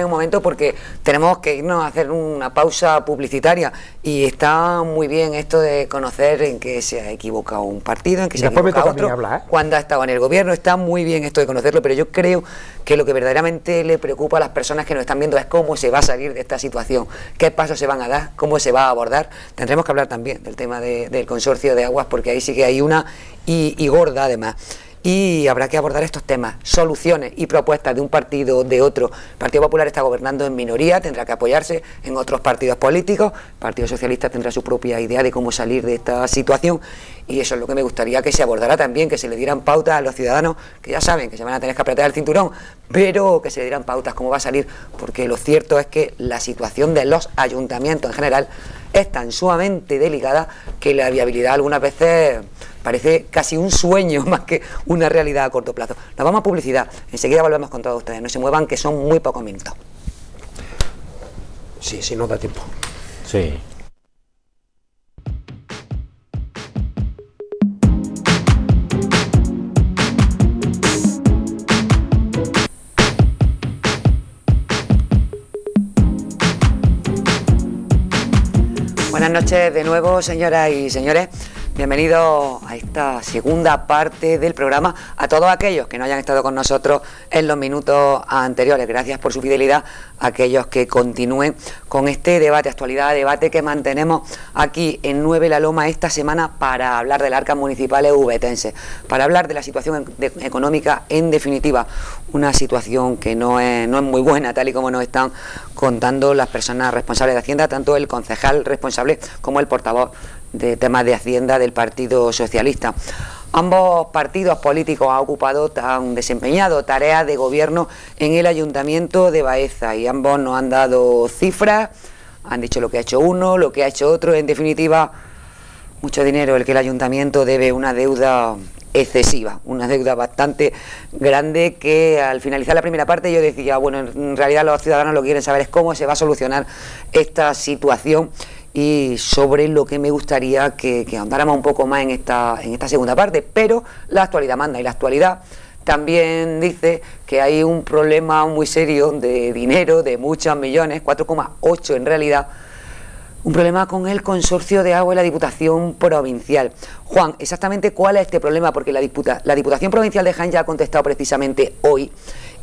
un momento porque tenemos que irnos a hacer una pausa publicitaria y está muy bien esto de conocer en qué se ha equivocado un partido, en qué se ha equivocado otro, cuando ha estado en el gobierno, está muy bien bien esto de conocerlo, pero yo creo que lo que verdaderamente le preocupa a las personas que nos están viendo es cómo se va a salir de esta situación, qué pasos se van a dar, cómo se va a abordar. Tendremos que hablar también del tema del consorcio de aguas, porque ahí sí que hay una y gorda además. Y habrá que abordar estos temas, soluciones y propuestas de un partido o de otro. El Partido Popular está gobernando en minoría, tendrá que apoyarse en otros partidos políticos. El Partido Socialista tendrá su propia idea de cómo salir de esta situación, y eso es lo que me gustaría que se abordara también, que se le dieran pautas a los ciudadanos, que ya saben que se van a tener que apretar el cinturón, pero que se le dieran pautas cómo va a salir, porque lo cierto es que la situación de los ayuntamientos en general es tan sumamente delicada que la viabilidad algunas veces parece casi un sueño más que una realidad a corto plazo. Nos vamos a publicidad, enseguida volvemos con todos ustedes, no se muevan que son muy pocos minutos. Sí, sí, nos da tiempo. Sí. Buenas noches de nuevo, señoras y señores. Bienvenidos a esta segunda parte del programa. A todos aquellos que no hayan estado con nosotros en los minutos anteriores, gracias por su fidelidad. A aquellos que continúen con este debate, debate que mantenemos aquí en 9 La Loma esta semana para hablar del arca municipal uvetense, para hablar de la situación económica en definitiva, una situación que no es muy buena, tal y como nos están contando las personas responsables de Hacienda, tanto el concejal responsable como el portavoz de temas de Hacienda del Partido Socialista. Ambos partidos políticos han desempeñado tareas de gobierno en el Ayuntamiento de Baeza y ambos nos han dado cifras, han dicho lo que ha hecho uno, lo que ha hecho otro, en definitiva, mucho dinero el que el Ayuntamiento debe, una deuda excesiva, una deuda bastante grande que al finalizar la primera parte yo decía, bueno, en realidad los ciudadanos lo que quieren saber es cómo se va a solucionar esta situación, y sobre lo que me gustaría que ahondáramos un poco más en esta segunda parte, pero la actualidad manda, y la actualidad también dice que hay un problema muy serio de dinero, de muchos millones, 4,8 en realidad, un problema con el consorcio de agua y la Diputación Provincial. Juan, exactamente cuál es este problema, porque la Diputación Provincial de Jaén ya ha contestado precisamente hoy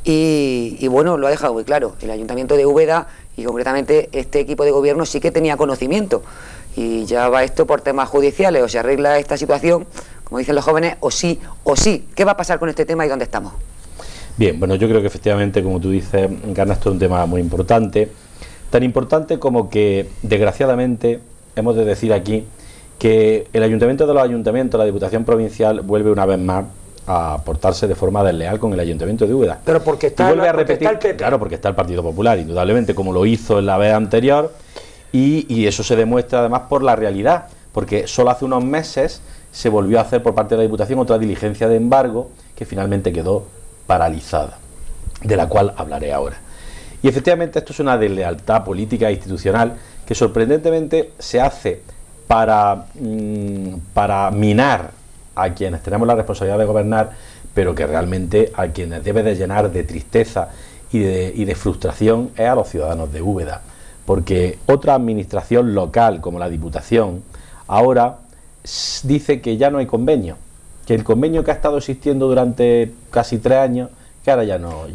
y bueno, lo ha dejado muy claro. El Ayuntamiento de Úbeda y concretamente este equipo de gobierno sí que tenía conocimiento, y ya va esto por temas judiciales, o se arregla esta situación, como dicen los jóvenes, o sí o sí. ¿Qué va a pasar con este tema y dónde estamos? Bien, bueno, yo creo que efectivamente, como tú dices, Encarna, esto es un tema muy importante, tan importante como que, desgraciadamente, hemos de decir aquí que el Ayuntamiento de los Ayuntamientos, la Diputación Provincial, vuelve una vez más a portarse de forma desleal con el Ayuntamiento de Úbeda. Pero porque está, vuelve a repetir, está el PP. Claro, porque está el Partido Popular, indudablemente, como lo hizo en la vez anterior, y eso se demuestra además por la realidad, porque solo hace unos meses se volvió a hacer por parte de la Diputación otra diligencia de embargo que finalmente quedó paralizada, de la cual hablaré ahora. Y efectivamente esto es una deslealtad política e institucional que sorprendentemente se hace para minar a quienes tenemos la responsabilidad de gobernar, pero que realmente a quienes debe de llenar de tristeza y de frustración es a los ciudadanos de Úbeda, porque otra administración local como la Diputación ahora dice que ya no hay convenio, que el convenio que ha estado existiendo durante casi 3 años, que ahora ya no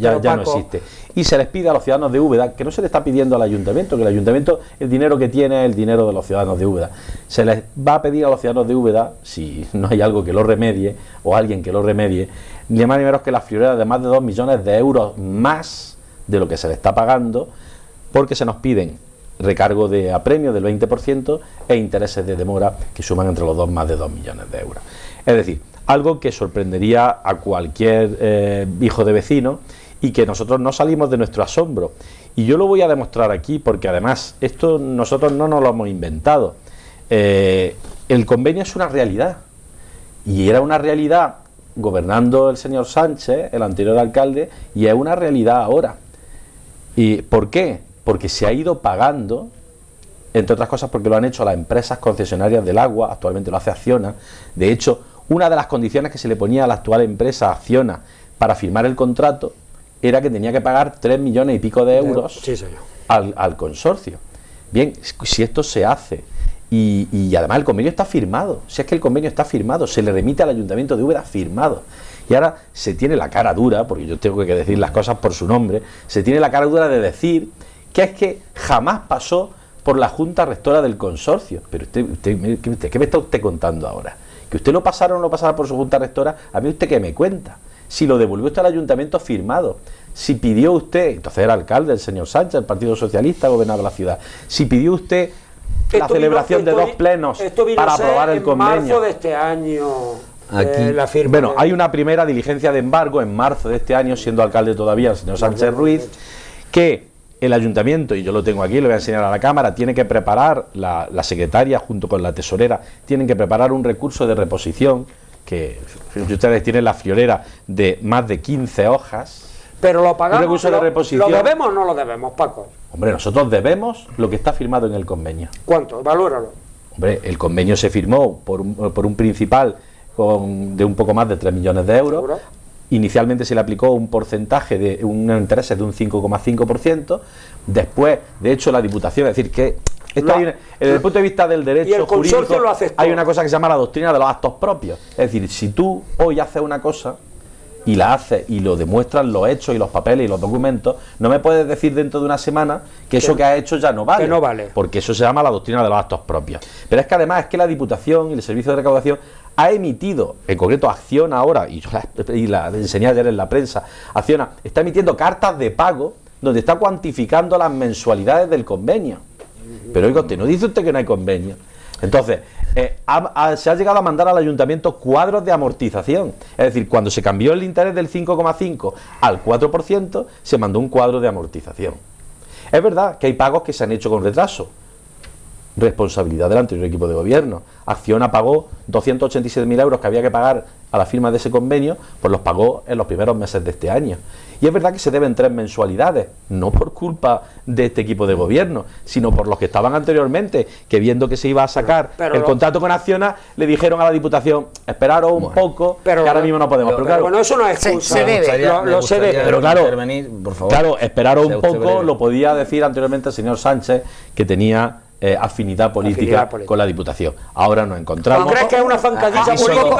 existe, y se les pide a los ciudadanos de Úbeda, que no se le está pidiendo al Ayuntamiento, que el Ayuntamiento, el dinero que tiene es el dinero de los ciudadanos de Úbeda, se les va a pedir a los ciudadanos de Úbeda, si no hay algo que lo remedie, o alguien que lo remedie, ni más ni menos que la friolera de más de 2 millones de euros más de lo que se le está pagando, porque se nos piden recargo de apremio del 20% e intereses de demora que suman entre los dos más de 2 millones de euros. Es decir, algo que sorprendería a cualquier hijo de vecino, y que nosotros no salimos de nuestro asombro. Y yo lo voy a demostrar aquí, porque además esto nosotros no nos lo hemos inventado. El convenio es una realidad, y era una realidad gobernando el señor Sánchez, el anterior alcalde, y es una realidad ahora. ¿Y por qué? Porque se ha ido pagando, entre otras cosas porque lo han hecho las empresas concesionarias del agua, actualmente lo hace Acciona. De hecho, una de las condiciones que se le ponía a la actual empresa Acciona para firmar el contrato era que tenía que pagar 3 millones y pico de euros Sí, señor. al consorcio. Bien, si esto se hace Y además el convenio está firmado. Si es que el convenio está firmado, se le remite al Ayuntamiento de Úbeda firmado. Y ahora se tiene la cara dura, porque yo tengo que decir las cosas por su nombre, se tiene la cara dura de decir que es que jamás pasó por la Junta Rectora del Consorcio. Pero ¿qué me está usted contando ahora? ¿Que usted lo pasara o no lo pasara por su Junta Rectora? ¿A mí usted qué me cuenta? Si lo devolvió usted al Ayuntamiento firmado, si pidió usted, entonces era alcalde el señor Sánchez, el Partido Socialista gobernaba la ciudad, si pidió usted la celebración de 2 plenos para aprobar el convenio. En marzo de este año. Aquí, la firma bueno, hay una primera diligencia de embargo en marzo de este año, siendo alcalde todavía el señor Sánchez Ruiz, que el ayuntamiento, y yo lo tengo aquí, lo voy a enseñar a la Cámara, tiene que preparar, la secretaria junto con la tesorera, tienen que preparar un recurso de reposición, que ustedes tienen la friolera de más de 15 hojas. Pero lo pagamos, un recurso de reposición. ¿Lo debemos o no lo debemos, Paco? Hombre, nosotros debemos lo que está firmado en el convenio. ¿Cuánto? Valóralo. Hombre, el convenio se firmó por un principal de un poco más de 3 millones de euros. ¿Seguro? Inicialmente se le aplicó un porcentaje de un interés de un 5,5%. Después, de hecho, la Diputación, es decir, que esto desde el punto de vista del derecho jurídico, hay una cosa que se llama la doctrina de los actos propios. Es decir, si tú hoy haces una cosa y la haces y lo demuestran los hechos y los papeles y los documentos, no me puedes decir dentro de una semana que eso que has hecho ya no vale. Que no vale. Porque eso se llama la doctrina de los actos propios. Pero es que además es que la Diputación y el Servicio de Recaudación ha emitido, en concreto Acciona ahora, y yo la enseñé ayer en la prensa, Acciona está emitiendo cartas de pago donde está cuantificando las mensualidades del convenio. Pero oiga, usted no dice usted que no hay convenio. Entonces, se ha llegado a mandar al ayuntamiento cuadros de amortización. Es decir, cuando se cambió el interés del 5,5 al 4%, se mandó un cuadro de amortización. Es verdad que hay pagos que se han hecho con retraso. Responsabilidad del anterior equipo de gobierno. Acciona pagó 287.000 euros que había que pagar a la firma de ese convenio, pues los pagó en los primeros meses de este año. Y es verdad que se deben 3 mensualidades, no por culpa de este equipo de gobierno, sino por los que estaban anteriormente, que viendo que se iba a sacar el contrato con Acciona, le dijeron a la Diputación, esperaros un poco, que ahora mismo no podemos. Pero claro, bueno, eso no es excusa. Se debe. Se debe. Pero claro, por favor. Claro, esperaros un poco, lo podía decir anteriormente el señor Sánchez, que tenía afinidad política con la Diputación. Ahora nos encontramos. ¿Crees que es una zancadilla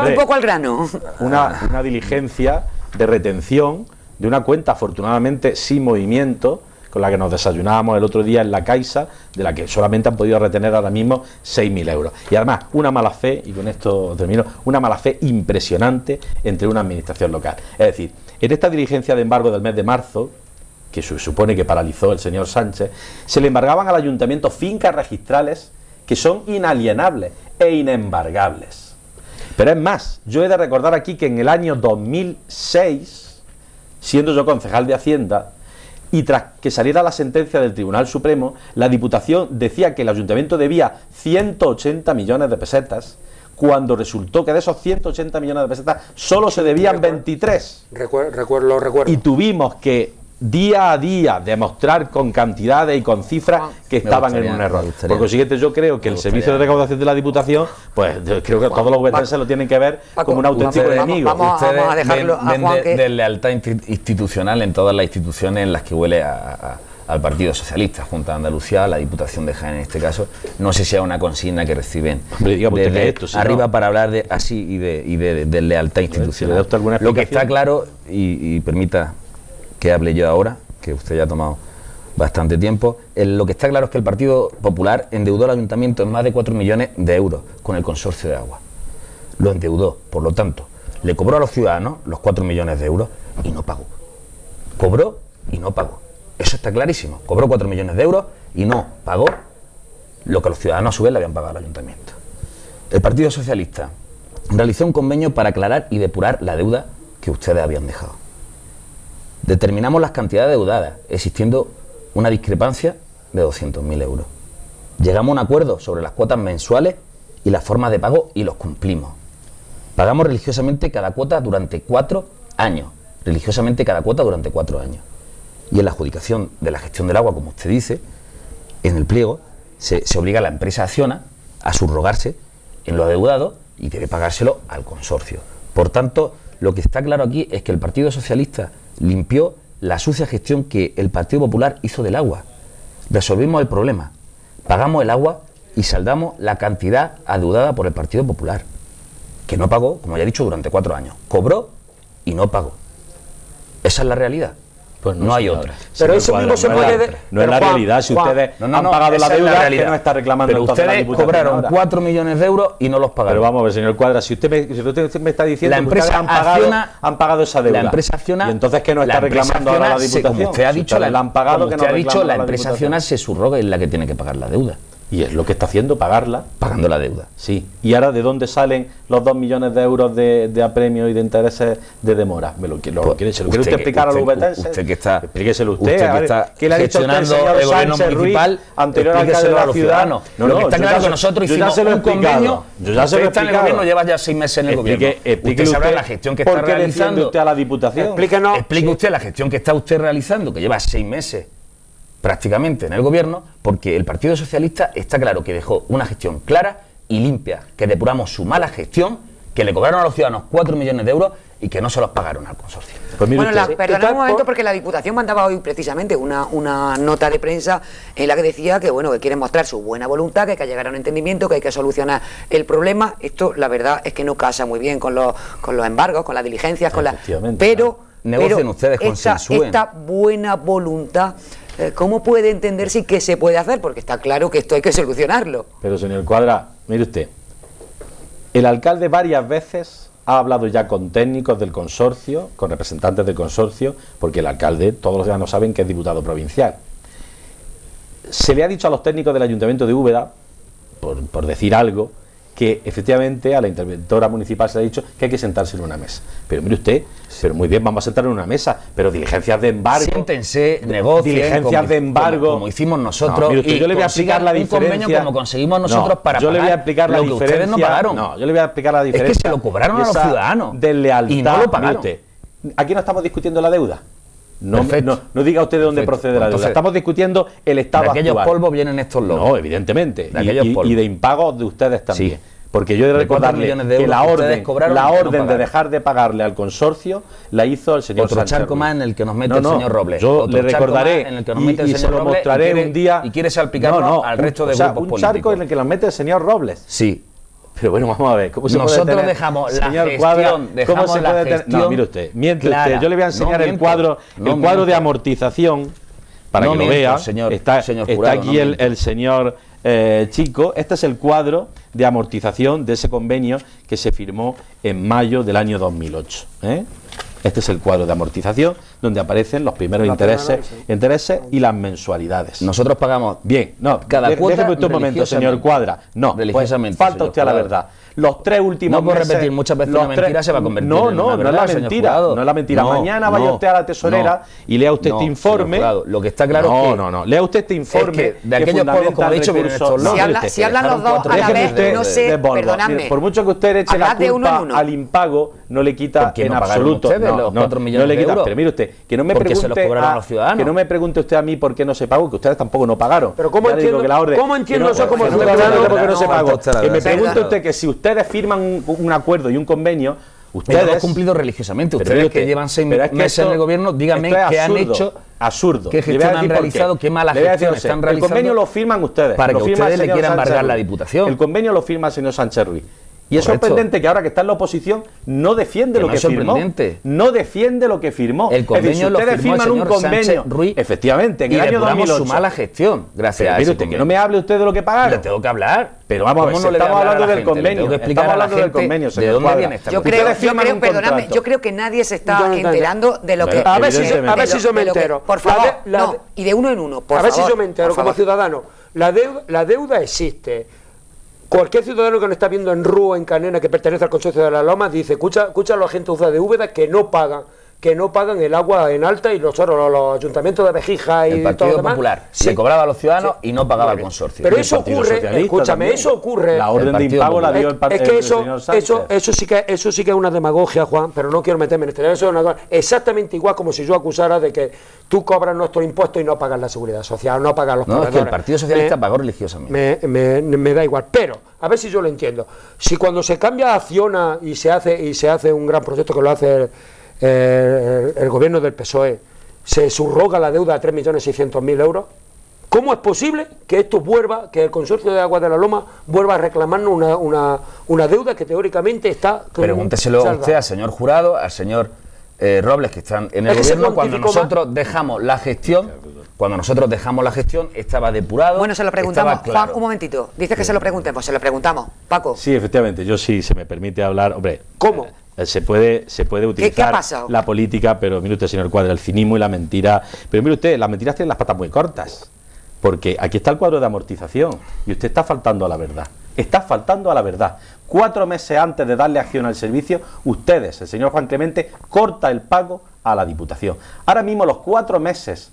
un poco al grano? Una diligencia de retención de una cuenta afortunadamente sin movimiento, con la que nos desayunábamos el otro día en la Caixa, de la que solamente han podido retener ahora mismo 6.000 euros. Y además, una mala fe, y con esto termino, una mala fe impresionante entre una administración local. Es decir, en esta diligencia de embargo del mes de marzo, que se supone que paralizó el señor Sánchez, se le embargaban al ayuntamiento fincas registrales que son inalienables e inembargables. Pero es más, yo he de recordar aquí que en el año 2006, siendo yo concejal de Hacienda, y tras que saliera la sentencia del Tribunal Supremo, la Diputación decía que el ayuntamiento debía 180 millones de pesetas, cuando resultó que de esos 180 millones de pesetas solo se debían 23. Lo recuerdo. Y tuvimos que día a día demostrar con cantidades y con cifras que estaban en un error. Por consiguiente, yo creo que el servicio de recaudación de la Diputación, pues creo que todos los ubetenses lo tienen que ver como un auténtico enemigo. Vamos a dejarlo a Juan, de lealtad institucional en todas las instituciones en las que huele al Partido Socialista, Junta de Andalucía, la Diputación de Jaén en este caso. No sé si sea una consigna que reciben desde arriba para hablar de así y de lealtad institucional. Lo que está claro, y permita que hable yo ahora, que usted ya ha tomado bastante tiempo, lo que está claro es que el Partido Popular endeudó al Ayuntamiento en más de 4 millones de euros con el consorcio de agua. Lo endeudó, por lo tanto, le cobró a los ciudadanos los 4 millones de euros y no pagó. Cobró y no pagó. Eso está clarísimo. Cobró 4 millones de euros y no pagó lo que los ciudadanos a su vez le habían pagado al Ayuntamiento. El Partido Socialista realizó un convenio para aclarar y depurar la deuda que ustedes habían dejado. Determinamos las cantidades deudadas, existiendo una discrepancia de 200.000 euros. Llegamos a un acuerdo sobre las cuotas mensuales y las formas de pago y los cumplimos. Pagamos religiosamente cada cuota durante 4 años. Religiosamente cada cuota durante 4 años. Y en la adjudicación de la gestión del agua, como usted dice, en el pliego, se obliga a la empresa Acciona a subrogarse en lo adeudado y debe pagárselo al consorcio. Por tanto, lo que está claro aquí es que el Partido Socialista limpió la sucia gestión que el Partido Popular hizo del agua. Resolvimos el problema, pagamos el agua y saldamos la cantidad adeudada por el Partido Popular, que no pagó, como ya he dicho, durante 4 años. Cobró y no pagó. Esa es la realidad. Pues no hay otra. Pero eso mismo se puede... No es la realidad. Si ustedes han pagado la deuda, que no está reclamando pero entonces la ustedes Diputación cobraron ahora. 4 millones de euros y no los pagaron. Pero vamos a ver, señor Cuadra, si usted me está diciendo la que ustedes empresa han pagado esa deuda, la empresa Acciona, y entonces que no está reclamando ahora la Diputación. Como usted ha dicho, la han pagado, como que usted no ha dicho, la reclama empresa Acciona se subroga y es la que tiene que pagar la deuda. Y es lo que está haciendo, pagarla. Pagando la deuda. Sí. ¿Y ahora de dónde salen los 2 millones de euros de apremio y de intereses de demora? ¿Se lo quiere usted explicar a los ubetenses? Usted que está... Explíqueselo usted. Usted a ver, que está ¿qué le ha dicho usted, señor el gobierno Sánchez municipal, Ruiz, anterior alcalde de la ciudad? No, lo que está claro es que nosotros hicimos un convenio. Yo ya se lo he está en el gobierno, lleva ya 6 meses en el gobierno. Explique usted sabrá la gestión que está realizando. Usted a la Diputación. Explique usted la gestión que está usted realizando, que lleva 6 meses prácticamente en el gobierno, porque el Partido Socialista está claro que dejó una gestión clara y limpia, que depuramos su mala gestión, que le cobraron a los ciudadanos 4 millones de euros y que no se los pagaron al consorcio. Pues mire bueno, usted, perdona un momento, porque la Diputación mandaba hoy precisamente una nota de prensa en la que decía que bueno, que quieren mostrar su buena voluntad, que hay que llegar a un entendimiento, que hay que solucionar el problema. Esto la verdad es que no casa muy bien con los embargos, con las diligencias, pero negocien ustedes, consensúen. Esta buena voluntad, ¿cómo puede entenderse y qué se puede hacer? Porque está claro que esto hay que solucionarlo. Pero señor Cuadra, mire usted, el alcalde varias veces ha hablado ya con técnicos del consorcio, con representantes del consorcio, porque el alcalde, todos los ciudadanos saben que es diputado provincial. Se le ha dicho a los técnicos del Ayuntamiento de Úbeda, por decir algo, que efectivamente a la interventora municipal se le ha dicho que hay que sentarse en una mesa. Pero mire usted, pero muy bien, vamos a sentar en una mesa, pero diligencias de embargo... Siéntense, negocien, diligencias de embargo... Como hicimos nosotros, no, mire usted, yo le voy a explicar la diferencia... un convenio como conseguimos nosotros para yo le voy a pagar explicar la lo que diferencia, ustedes no pagaron. No, yo le voy a explicar la diferencia... Es que se lo cobraron a los ciudadanos de lealtad, y no lo pagaron. Usted, aquí no estamos discutiendo la deuda. No diga usted de dónde Perfecto. procede la deuda. Entonces, estamos discutiendo el estado de aquellos actual. polvos vienen estos lobos. No, evidentemente. De Y de impagos de ustedes también. Sí. Porque yo he de recordarle millones de que la euros que ustedes cobraron y que no orden de pagaron. dejar de pagarle al consorcio la hizo el señor Otro Sánchez charco Ruiz. más en el que nos mete el señor Robles. Yo Otro le charco recordaré más en el que nos mete el y se señor lo Robles mostraré y quiere- un día. y quiere salpicarnos al resto de grupos un charco políticos. en el que nos mete el señor Robles. Sí. Pero bueno, vamos a ver. ¿Cómo se Nosotros puede tener, dejamos la señor gestión, Cuadra, ¿cómo dejamos se la puede tener? gestión No, mire usted, miente clara. usted. Yo le voy a enseñar No el miento, cuadro de miento. amortización para No que lo miento, vea. señor Está jurado, aquí no el miento. señor Chico. Este es el cuadro de amortización de ese convenio que se firmó en mayo del año 2008. Este es el cuadro de amortización donde aparecen los primeros intereses y las mensualidades. Nosotros pagamos Bien, no, cada cuota déjeme usted un momento, señor Cuadra. No, pues, religiosamente, falta señor usted a la Jurado. verdad. Los 3 últimos No puedo meses... repetir muchas veces los una mentira, se va a convertir no, en no, una no verdad, es la señor mentira, Jurado. no es la mentira. No, Mañana vaya no, usted a la tesorera y lea usted no, este informe. señor Jurado, lo que está claro es que... Lea usted este informe es que de aquellos polvos, como he dicho, vienen estos lobos. Si hablan los dos a la vez, no sé, perdonadme. Por mucho que usted le eche la Hablad de uno en culpa uno. al impago, no le quita ¿Por qué en no pagaron absoluto. ustedes los 4 millones le de quita. euros? Pero mire usted, que no me Porque se los pregunte cobraron a los ciudadanos. que no me pregunte usted a mí por qué no se pagó, que ustedes tampoco no pagaron. Pero ¿cómo Ya le digo entiendo- que la orden- cómo entiendo que eso como que no me ciudadano? pregunte por qué no se No, pagó. usted la Que me verdad. pregunte usted que si ustedes firman un acuerdo y un convenio, Ustedes ustedes han cumplido religiosamente. Pero Ustedes mire que usted, llevan 6 pero es que meses esto- en el gobierno, díganme esto es qué han absurdo, hecho, absurdo. qué Le voy a gestión han decir por realizado, qué mala Le voy a gestión decir, están El realizando convenio lo firman ustedes. para lo que firma el ustedes le señor quieran Sánchez embargar la Ruiz. Diputación. El convenio lo firma el señor Sánchez Ruiz. Y es Correcto. sorprendente que ahora que está en la oposición no defiende Que lo no que es firmó. sorprendente. No defiende lo que firmó. El convenio es decir, si lo ustedes firmó el firman un señor convenio, Sánchez Ruiz, efectivamente, en y el año depuramos 2008. su mala gestión, gracias Pero a mire ese usted, que convenio. no me hable usted de lo que Le pagaron. tengo que hablar. Pero vamos a ver, ¿Cómo si no le voy a estamos hablar a hablando la del gente? Le convenio. tengo que explicar Estamos a la hablando del gente convenio, de señor dónde Cuadra. viene esta Yo Ustedes creo, firman un perdonadme, contrato. yo creo que nadie se está Yo no entiendo. enterando de lo que... Bueno, A ver si Evidentemente. yo me de lo que- entero. por favor, La de- no, y de uno en uno, por a favor. ver si yo me entero por como favor. ciudadano. La deuda existe. Cualquier ciudadano que nos está viendo en Rúa, en Canena, que pertenece al Consorcio de la Loma, dice, escucha a los agentes de Úbeda que no pagan el agua en alta y los ayuntamientos de Bejija y El todo Partido lo demás. Popular Sí. le cobraba a los ciudadanos Sí. y no pagaba Muy al bien. consorcio. Pero Y el eso Partido ocurre, Socialista escúchame, también. eso ocurre. La orden de Partido impago la Popular. dio el Es que el señor Sánchez. eso sí que es una demagogia, Juan, pero no quiero meterme en este. Eso es una cosa exactamente igual como si yo acusara de que tú cobras nuestros impuestos y no pagas la seguridad social, no pagas los No, es que el proveedores. Partido Socialista pagó religiosamente. Me da igual, pero a ver si yo lo entiendo. Si cuando se cambia a Acciona y se hace un gran proyecto que lo hace el gobierno del PSOE, se subroga la deuda a 3.600.000 euros, ¿Cómo es posible que esto vuelva, que el Consorcio de Aguas de la Loma vuelva a reclamarnos una deuda que teóricamente está... Pregúnteselo usted al señor Jurado, al señor Robles, que están en el gobierno. Cuando nosotros dejamos la gestión, estaba depurado. Bueno, se lo preguntamos. Claro. Juan, un momentito. Dice que se lo preguntemos, se lo preguntamos. Paco. Sí, efectivamente, yo sí, se me permite hablar. Hombre, ¿cómo? Se puede utilizar ¿Qué ha pasado? la política, pero mire usted, señor Cuadra, el cinismo y la mentira. Pero mire usted, las mentiras tienen las patas muy cortas. Porque aquí está el cuadro de amortización y usted está faltando a la verdad. Está faltando a la verdad. 4 meses antes de darle acción al servicio, ustedes, el señor Juan Clemente, corta el pago a la Diputación. Ahora mismo los 4 meses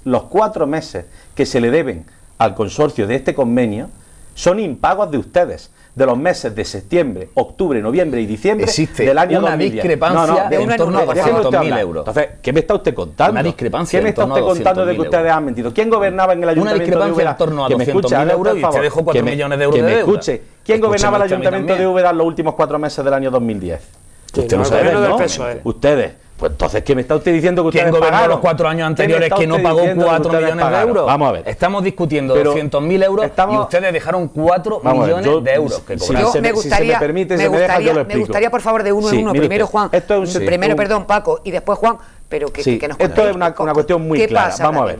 que se le deben al consorcio de este convenio son impagos de ustedes, de los meses de septiembre, octubre, noviembre y diciembre del año 2010. Existe una discrepancia de en torno a 200.000 euros. Entonces, ¿qué me está usted contando? Una discrepancia ¿Qué me está usted contando de que ustedes han mentido? ¿Quién gobernaba en el ayuntamiento de Úbeda? Una discrepancia en torno a 200.000 euros y usted dejó 4 millones de euros de deuda. Que me escuche. ¿Quién gobernaba el ayuntamiento de Úbeda en los últimos 4 meses del año 2010? Usted no sabe, ¿no? Ustedes. Pues entonces, ¿qué me está usted diciendo que ustedes pagaron? ¿Quién gobernó los 4 años anteriores que no pagó 4 millones de euros? Vamos a ver. Estamos discutiendo 200.000 euros y ustedes dejaron 4 millones de euros que cobraron. Yo me gustaría, por favor, de uno en uno. Primero Juan, primero, perdón, Paco, y después Juan, pero que nos cuente. Esto es una cuestión muy clara. Vamos a ver.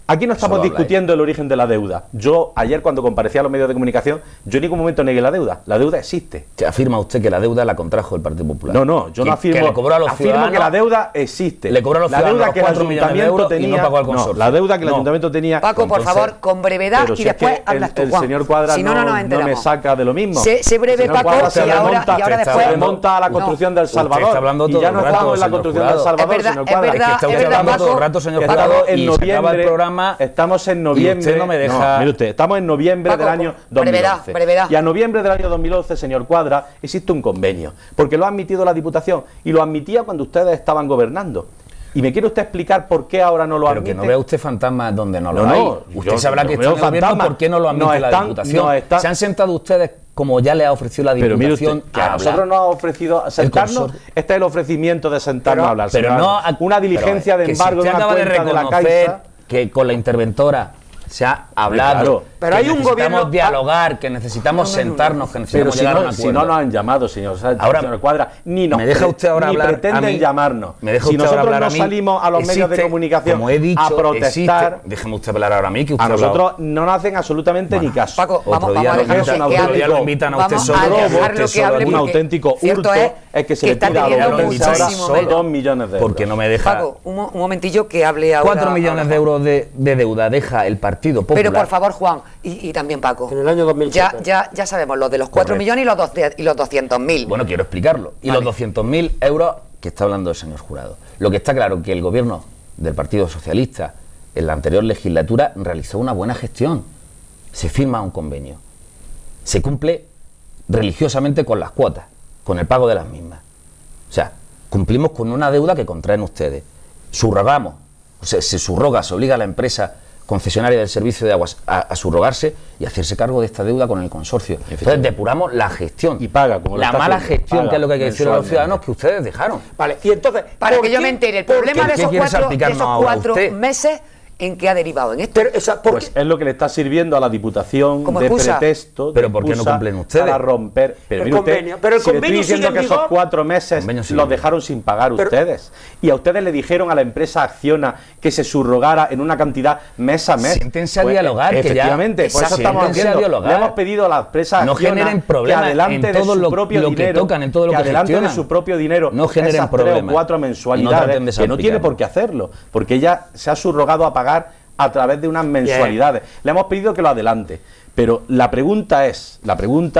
Aquí no estamos discutiendo el origen de la deuda. Yo, ayer cuando comparecía a los medios de comunicación, yo en ningún momento negué la deuda. La deuda existe. ¿Afirma usted que la deuda la contrajo el Partido Popular? No, yo no afirmo. Que le cobró a los afirmo que la deuda existe. Le cobró a los ciudadanos 4 millones de euros y no pagó al consorcio. La deuda que el ayuntamiento tenía... Paco, por favor, con brevedad y después hablas tú, Juan. El señor Cuadra no me saca de lo mismo. Sé breve, Paco, y ahora después... remonta a la construcción del Salvador. Y ya no estamos en la construcción del Salvador, señor Cuadra. Es que está usted hablando todo el rato, señor Jurado, y se acaba el programa... Estamos en noviembre. Usted no me deja. Mire usted, estamos en noviembre Paco, del año 2011. brevedad. Y a noviembre del año 2011, señor Cuadra, existe un convenio. Porque lo ha admitido la Diputación. Y lo admitía cuando ustedes estaban gobernando. ¿Y me quiere usted explicar por qué ahora no lo admite? Pero que no vea usted fantasmas donde no lo hay. Usted sabrá que está en el gobierno, ¿por qué no lo admite la Diputación? Se han sentado ustedes, como ya le ha ofrecido la Diputación, pero mire usted, que a nosotros nos ha ofrecido sentarnos. Este es el ofrecimiento de sentarnos a hablar. Pero no una diligencia de embargo de una cuenta de la Caixa. Que con la interventora se ha hablado, pero hay un gobierno... necesitamos dialogar, que necesitamos sentarnos, que necesitamos llegar a un acuerdo. Si no nos han llamado, señor Cuadra, ni nos pretenden llamarnos. Si nosotros no salimos a los medios de comunicación a protestar... Déjeme usted hablar ahora a mí, que usted a nosotros no nos hacen absolutamente ni caso. Paco, vamos a dejar que lo invitan a usted solo. Un auténtico hurto es que se le pida a los ahora 2 millones de euros. Porque no me deja... Paco, un momentillo que hable ahora... 4 millones de euros de deuda deja el Partido Popular. Pero por favor, Juan, y también Paco. En el año 2007. Ya sabemos, los de los 4 millones y los 200.000. Bueno, quiero explicarlo. Y los 200.000 euros que está hablando el señor Jurado. Lo que está claro es que el gobierno del Partido Socialista en la anterior legislatura realizó una buena gestión. Se firma un convenio. Se cumple religiosamente con las cuotas, con el pago de las mismas. O sea, cumplimos con una deuda que contraen ustedes. Subrogamos, o sea, se subroga, se obliga a la empresa concesionaria del servicio de aguas a subrogarse y hacerse cargo de esta deuda con el consorcio. Entonces depuramos la gestión y paga como la mala gestión, que es lo que hay que decir a los ciudadanos, que ustedes dejaron. Vale, y entonces, para que yo me entere, el problema de esos 4 meses, ¿en qué ha derivado? ¿En esto? Pues es lo que le está sirviendo a la Diputación de pretexto. Pero ¿por qué no cumplen ustedes? Para romper. Pero mire usted, pero el si le convenio estoy diciendo que esos 4 meses los dejaron sin pagar ustedes. Y a ustedes le dijeron a la empresa Acciona que se subrogara en una cantidad mes a mes. Siéntense a dialogar. Efectivamente, por eso estamos haciendo. Le hemos pedido a la empresa Acciona que adelante de su propio dinero, que adelante de su propio dinero, no generen problemas. 3 o 4 mensualidades, que no tiene por qué hacerlo, porque ella se ha subrogado a pagar a través de unas mensualidades. Le hemos pedido que lo adelante. Pero la pregunta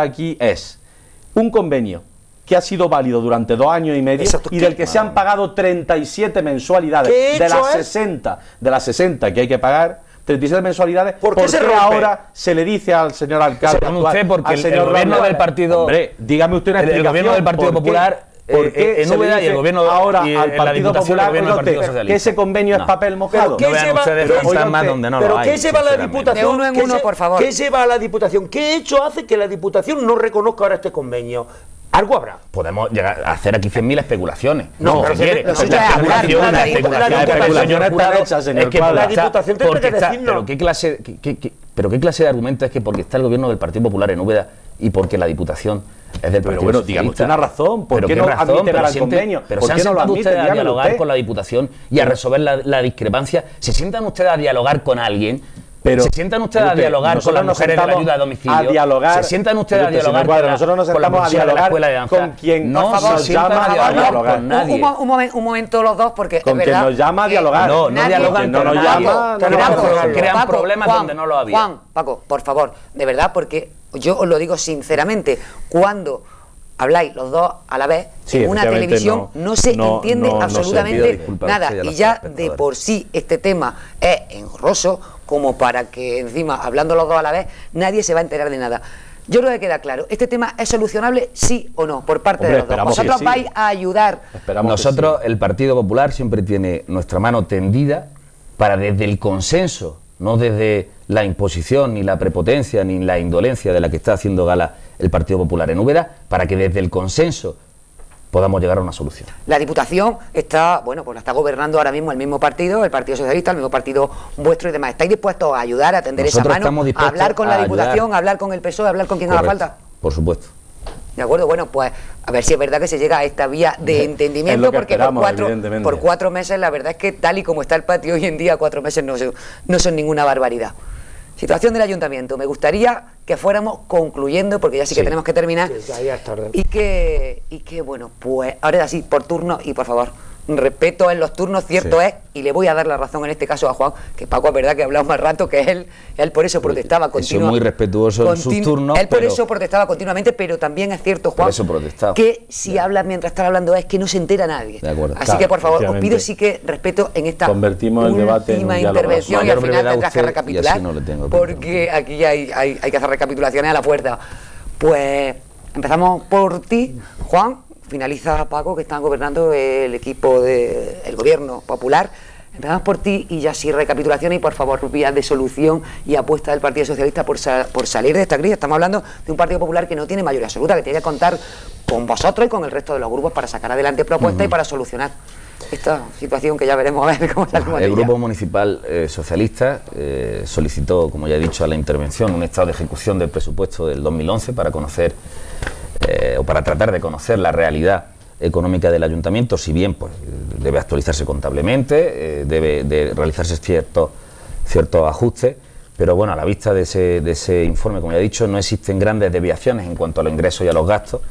aquí es, un convenio que ha sido válido durante 2 años y medio y del que se han pagado 37 mensualidades de las 60 que hay que pagar, 37 mensualidades, ¿por qué ahora se le dice al señor alcalde actual, porque el gobierno del partido... Hombre, dígame usted una explicación. El gobierno del Partido Popular... Porque en Úbeda y el gobierno ahora al Partido Popular que ese convenio es papel mojado. ¿Pero qué se va a la Diputación? De uno en uno, por favor. ¿Qué se va a la Diputación? ¿Qué hecho hace que la Diputación no reconozca ahora este convenio? Algo habrá. Podemos llegar a hacer aquí 100.000 especulaciones. No, si quiere. lo suyo es hablar, La especulación está hecha, señor Cuadra. La Diputación tendrá que decirnos. Pero qué clase de argumento es que porque está el gobierno del Partido Popular en Úbeda y porque la Diputación es del Partido bueno, Socialista? dígame usted una razón. ¿Por ¿Pero qué qué no razón? admite Pero el convenio? Pero ¿Por se han qué no lo sentado admite? ustedes a Dígamelo dialogar usted. con la Diputación y a resolver la discrepancia. ¿Se sientan ustedes a dialogar con alguien? Pero, ¿Se sientan ustedes a dialogar con las mujeres de la ayuda a domicilio? A dialogar. ¿Se sientan ustedes a Pero, dialogar señor Cuadra, nosotros nos con la sentamos a profesora de la dialogar escuela de danza? con quien no nos llama a dialogar con nadie. Un momento los dos, porque Con es quien verdad nos llama a que dialogar. No dialogan no con nos nadie. llama, Crean problemas donde no lo había. Juan, Paco, por favor, de verdad, porque yo os lo digo sinceramente, cuando habláis los dos a la vez, Sí, en una efectivamente televisión no se entiende no se absolutamente pido disculpas a nada. usted y a Y los ya espectadores. de por sí este tema es engorroso, como para que encima, hablando los dos a la vez, nadie se va a enterar de nada. Yo creo que queda claro, ¿este tema es solucionable sí o no por parte Hombre, de los dos? esperamos que ¿Vosotros sí. vais a ayudar? Esperamos Nosotros, que sí. el Partido Popular, siempre tiene nuestra mano tendida para desde el consenso, no desde la imposición, ni la prepotencia, ni la indolencia de la que está haciendo gala el Partido Popular en Úbeda, para que desde el consenso podamos llegar a una solución. La Diputación está, bueno, pues la está gobernando ahora mismo el mismo partido, el Partido Socialista, el mismo partido vuestro y demás. ¿Estáis dispuestos a ayudar, a tender esa Nosotros mano, estamos a dispuestos hablar con la a Diputación, ayudar. a hablar con el PSOE, a hablar con quien haga Correcto, falta? por supuesto. De acuerdo, bueno, pues a ver si es verdad que se llega a esta vía de Es entendimiento, lo que porque esperamos, evidentemente. por 4 meses, la verdad es que tal y como está el patio hoy en día, 4 meses no son ninguna barbaridad. Situación del ayuntamiento. Me gustaría que fuéramos concluyendo, porque ya sí que Sí. tenemos que terminar. Sí, ya es tarde. Y que bueno, pues ahora sí, por turno, y por favor, respeto en los turnos, cierto Sí. es, y le voy a dar la razón en este caso a Juan, que Paco es verdad que ha hablado más rato que él por eso protestaba Soy muy respetuoso en sus turnos, él por pero- eso protestaba continuamente, pero también es cierto, Juan, Por eso protestaba. que si hablas mientras estás hablando es que no se entera nadie. De acuerdo. Así Claro, que por favor, os efectivamente. pido sí que respeto en esta Convertimos el debate en un última diálogo. intervención y Mayor al final brevedad tendrás que usted, recapitular, y así no le tengo que porque aquí hay que hacer recapitulaciones a la fuerza. Pues empezamos por ti, Juan. Finaliza Paco, que están gobernando el equipo del gobierno popular. Empezamos por ti y ya sí, recapitulación y por favor, vías de solución y apuesta del Partido Socialista por salir de esta crisis. Estamos hablando de un Partido Popular que no tiene mayoría absoluta, que tiene que contar con vosotros y con el resto de los grupos para sacar adelante propuestas y para solucionar esta situación que ya veremos a ver cómo salimos de El ella. Grupo Municipal Socialista solicitó, como ya he dicho, a la intervención un estado de ejecución del presupuesto del 2011 para conocer o para tratar de conocer la realidad económica del ayuntamiento, si bien pues debe actualizarse contablemente, debe de realizarse ciertos ajustes, pero bueno, a la vista de ese informe, como ya he dicho, no existen grandes desviaciones en cuanto a los ingresos y a los gastos.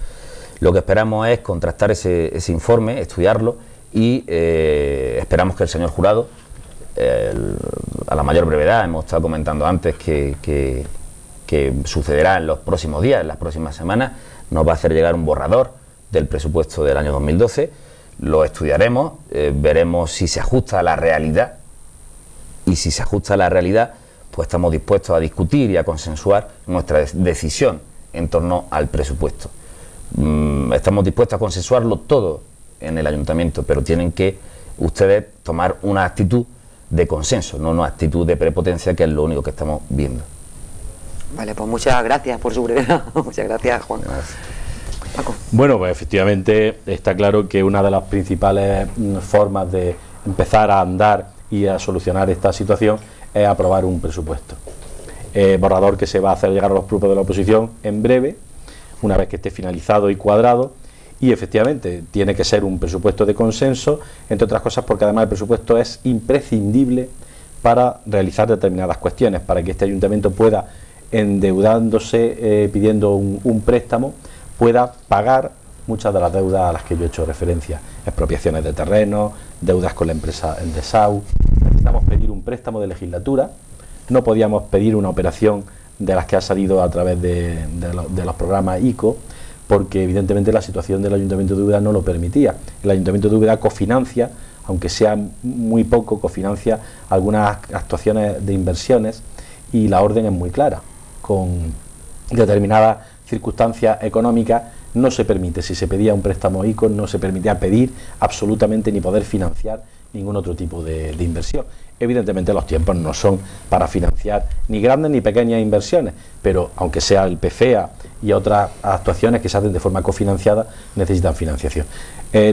Lo que esperamos es contrastar ese informe, estudiarlo y esperamos que el señor jurado, a la mayor brevedad, hemos estado comentando antes que sucederá en los próximos días, en las próximas semanas, nos va a hacer llegar un borrador del presupuesto del año 2012, lo estudiaremos, veremos si se ajusta a la realidad y si se ajusta a la realidad, pues estamos dispuestos a discutir y a consensuar nuestra decisión en torno al presupuesto. Estamos dispuestos a consensuarlo todo en el ayuntamiento, pero tienen que ustedes tomar una actitud de consenso, no una actitud de prepotencia, que es lo único que estamos viendo. Vale, pues muchas gracias por su brevedad. Muchas gracias, Juan. Paco. Bueno, pues efectivamente está claro que una de las principales formas de empezar a andar y a solucionar esta situación es aprobar un presupuesto. Borrador que se va a hacer llegar a los grupos de la oposición en breve, una vez que esté finalizado y cuadrado, y efectivamente tiene que ser un presupuesto de consenso, entre otras cosas porque además el presupuesto es imprescindible para realizar determinadas cuestiones, para que este ayuntamiento pueda, endeudándose, pidiendo un préstamo, pueda pagar muchas de las deudas a las que yo he hecho referencia, expropiaciones de terrenos, deudas con la empresa Endesau. Necesitamos pedir un préstamo de legislatura, no podíamos pedir una operación de las que ha salido a través de los programas ICO, porque evidentemente la situación del Ayuntamiento de Úbeda no lo permitía. El Ayuntamiento de Úbeda cofinancia, aunque sea muy poco, cofinancia algunas actuaciones de inversiones, y la orden es muy clara, con determinadas circunstancias económicas no se permite. Si se pedía un préstamo ICO no se permitía pedir absolutamente ni poder financiar ningún otro tipo de inversión. Evidentemente los tiempos no son para financiar ni grandes ni pequeñas inversiones, pero aunque sea el PCEA y otras actuaciones que se hacen de forma cofinanciada, necesitan financiación.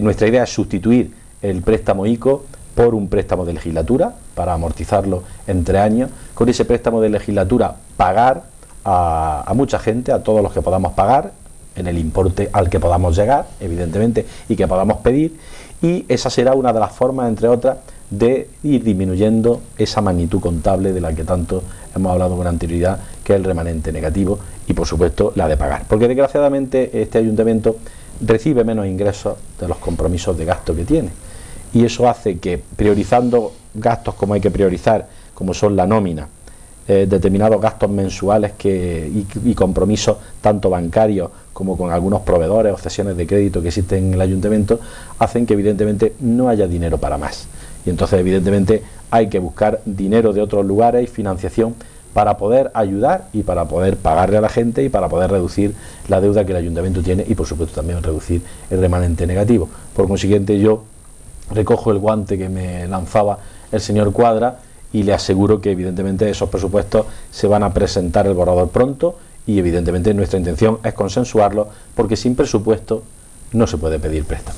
Nuestra idea es sustituir el préstamo ICO por un préstamo de legislatura para amortizarlo en 3 años. Con ese préstamo de legislatura pagar a mucha gente, a todos los que podamos pagar, en el importe al que podamos llegar, evidentemente, y que podamos pedir, y esa será una de las formas, entre otras, de ir disminuyendo esa magnitud contable de la que tanto hemos hablado con anterioridad, que es el remanente negativo, y por supuesto la de pagar, porque desgraciadamente este ayuntamiento recibe menos ingresos de los compromisos de gasto que tiene, y eso hace que, priorizando gastos como hay que priorizar, como son la nómina, determinados gastos mensuales y compromisos tanto bancarios como con algunos proveedores o cesiones de crédito que existen en el ayuntamiento, hacen que evidentemente no haya dinero para más, y entonces evidentemente hay que buscar dinero de otros lugares y financiación para poder ayudar y para poder pagarle a la gente y para poder reducir la deuda que el ayuntamiento tiene y por supuesto también reducir el remanente negativo. Por consiguiente, yo recojo el guante que me lanzaba el señor Cuadra y le aseguro que evidentemente esos presupuestos se van a presentar el borrador pronto, y evidentemente nuestra intención es consensuarlo, porque sin presupuesto no se puede pedir préstamo.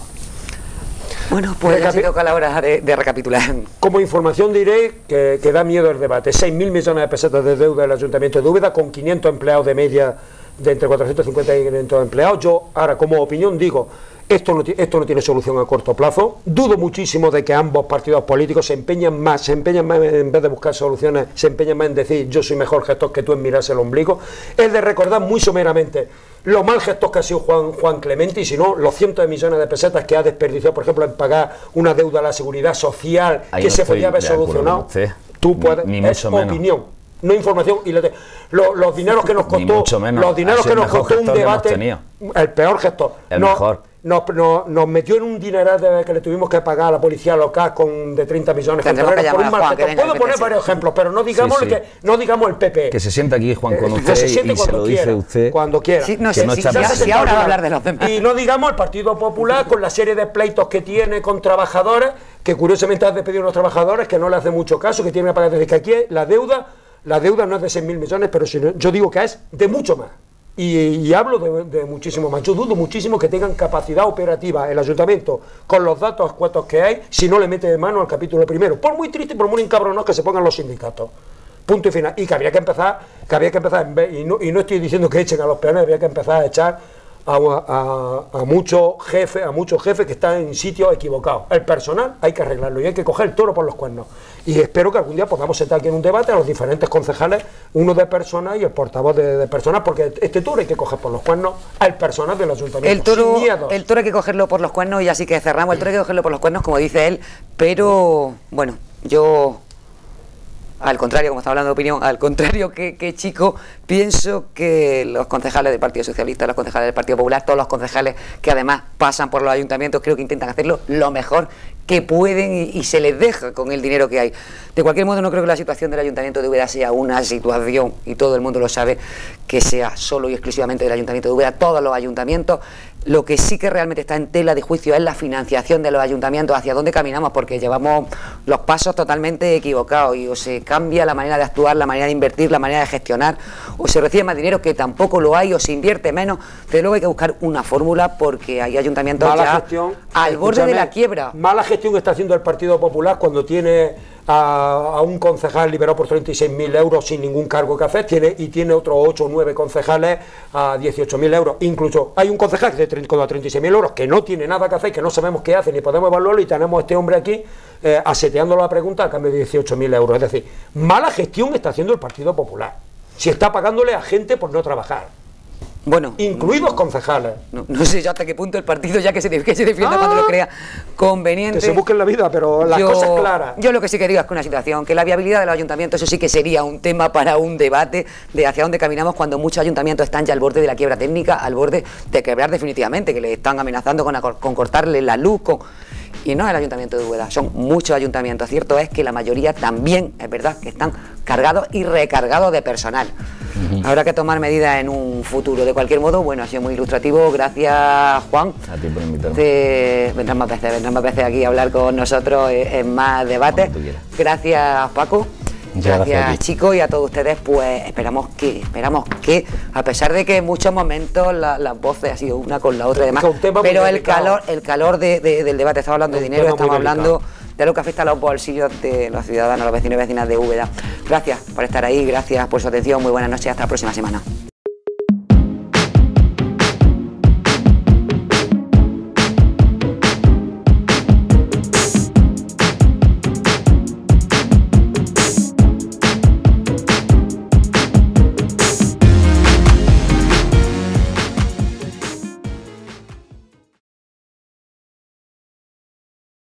Bueno, pues ha sido a la hora de recapitular. Como información diré que da miedo el debate. 6.000 millones de pesetas de deuda del Ayuntamiento de Úbeda, con 500 empleados de media, de entre 450 y 500 empleados. Yo ahora, como opinión, digo, esto no tiene solución a corto plazo. Dudo muchísimo de que ambos partidos políticos se empeñan más en vez de buscar soluciones, se empeñan más en decir yo soy mejor gestor que tú en mirarse el ombligo. Es de recordar muy someramente lo mal gestor que ha sido Juan Clemente, y si no, los cientos de millones de pesetas que ha desperdiciado, por ejemplo, en pagar una deuda a la seguridad social que se podía haber solucionado. Tú puedes, es opinión, no información, y los dineros que nos costó, los dineros que nos costó un debate, el peor gestor, el mejor. Nos metió en un dineral que le tuvimos que pagar a la policía local de 30 millones por un mal gestor. Puedo poner varios ejemplos, pero no digamos no digamos el PP. Que se sienta aquí, Juan, con usted y se lo dice usted cuando quiera. Sí, no sé, si ahora va a hablar de los demás. Y no digamos el Partido Popular con la serie de pleitos que tiene con trabajadores, que curiosamente ha despedido a unos trabajadores que no le hace mucho caso, que tienen que pagar. Desde que aquí la deuda no es de 6.000 millones, pero yo digo que es de mucho más. Y hablo de muchísimo más. Yo dudo muchísimo que tengan capacidad operativa el ayuntamiento con los datos cuantos que hay, si no le mete de mano al capítulo primero. Por muy triste y por muy encabronados que se pongan los sindicatos. Punto y final. Y que habría que empezar y no estoy diciendo que echen a los peones, habría que empezar a echar a muchos jefes que están en sitios equivocados. El personal hay que arreglarlo y hay que coger el toro por los cuernos. Y espero que algún día podamos sentar aquí en un debate a los diferentes concejales, uno de personas y el portavoz de personas, porque este toro hay que coger por los cuernos al personal del ayuntamiento. El toro hay que cogerlo por los cuernos, y así que cerramos. El toro hay que cogerlo por los cuernos, como dice él, pero bueno, yo, al contrario, como está hablando de opinión, al contrario que Chico, pienso que los concejales del Partido Socialista, los concejales del Partido Popular, todos los concejales que además pasan por los ayuntamientos, creo que intentan hacerlo lo mejor que pueden y se les deja con el dinero que hay. De cualquier modo, no creo que la situación del Ayuntamiento de Úbeda sea una situación, y todo el mundo lo sabe, que sea solo y exclusivamente del Ayuntamiento de Úbeda. Todos los ayuntamientos, lo que sí que realmente está en tela de juicio es la financiación de los ayuntamientos, hacia dónde caminamos, porque llevamos los pasos totalmente equivocados, y o se cambia la manera de actuar, la manera de invertir, la manera de gestionar, o se recibe más dinero, que tampoco lo hay, o se invierte menos. Pero luego hay que buscar una fórmula, porque hay ayuntamientos al borde de la quiebra. Mala gestión está haciendo el Partido Popular cuando tiene a un concejal liberado por 36.000 euros sin ningún cargo que hacer, tiene otros 8 o 9 concejales a 18.000 euros. Incluso hay un concejal con 36.000 euros que no tiene nada que hacer, que no sabemos qué hace ni podemos evaluarlo, y tenemos a este hombre aquí aseteándolo la pregunta a cambio de 18.000 euros. Es decir, mala gestión está haciendo el Partido Popular, si está pagándole a gente por no trabajar. Bueno, incluidos concejales. No sé yo hasta qué punto el partido, ya que se defienda cuando lo crea conveniente. Que se busquen la vida, pero las cosas claras. Yo lo que sí que digo es que una situación, que la viabilidad de los ayuntamientos, eso sí que sería un tema para un debate de hacia dónde caminamos, cuando muchos ayuntamientos están ya al borde de la quiebra técnica, al borde de quebrar definitivamente, que le están amenazando con cortarle la luz, y no el Ayuntamiento de Úbeda, son muchos ayuntamientos. Cierto es que la mayoría también, es verdad, que están cargados y recargados de personal. Habrá que tomar medidas en un futuro. De cualquier modo, bueno, ha sido muy ilustrativo. Gracias, Juan. A ti por invitarme. Vendrás más veces aquí a hablar con nosotros en más debates. Cuando tú quieras. Gracias, Paco. Muchas gracias a ti. Chicos, y a todos ustedes, pues esperamos que a pesar de que en muchos momentos las voces han sido una con la otra y demás, Es que un tema muy pero delicado. el calor del debate, estamos hablando de Un dinero, tema muy estamos hablando delicado. de lo que afecta a los bolsillos de los ciudadanos, los vecinos y vecinas de Úbeda. Gracias por estar ahí, gracias por su atención, muy buenas noches, hasta la próxima semana.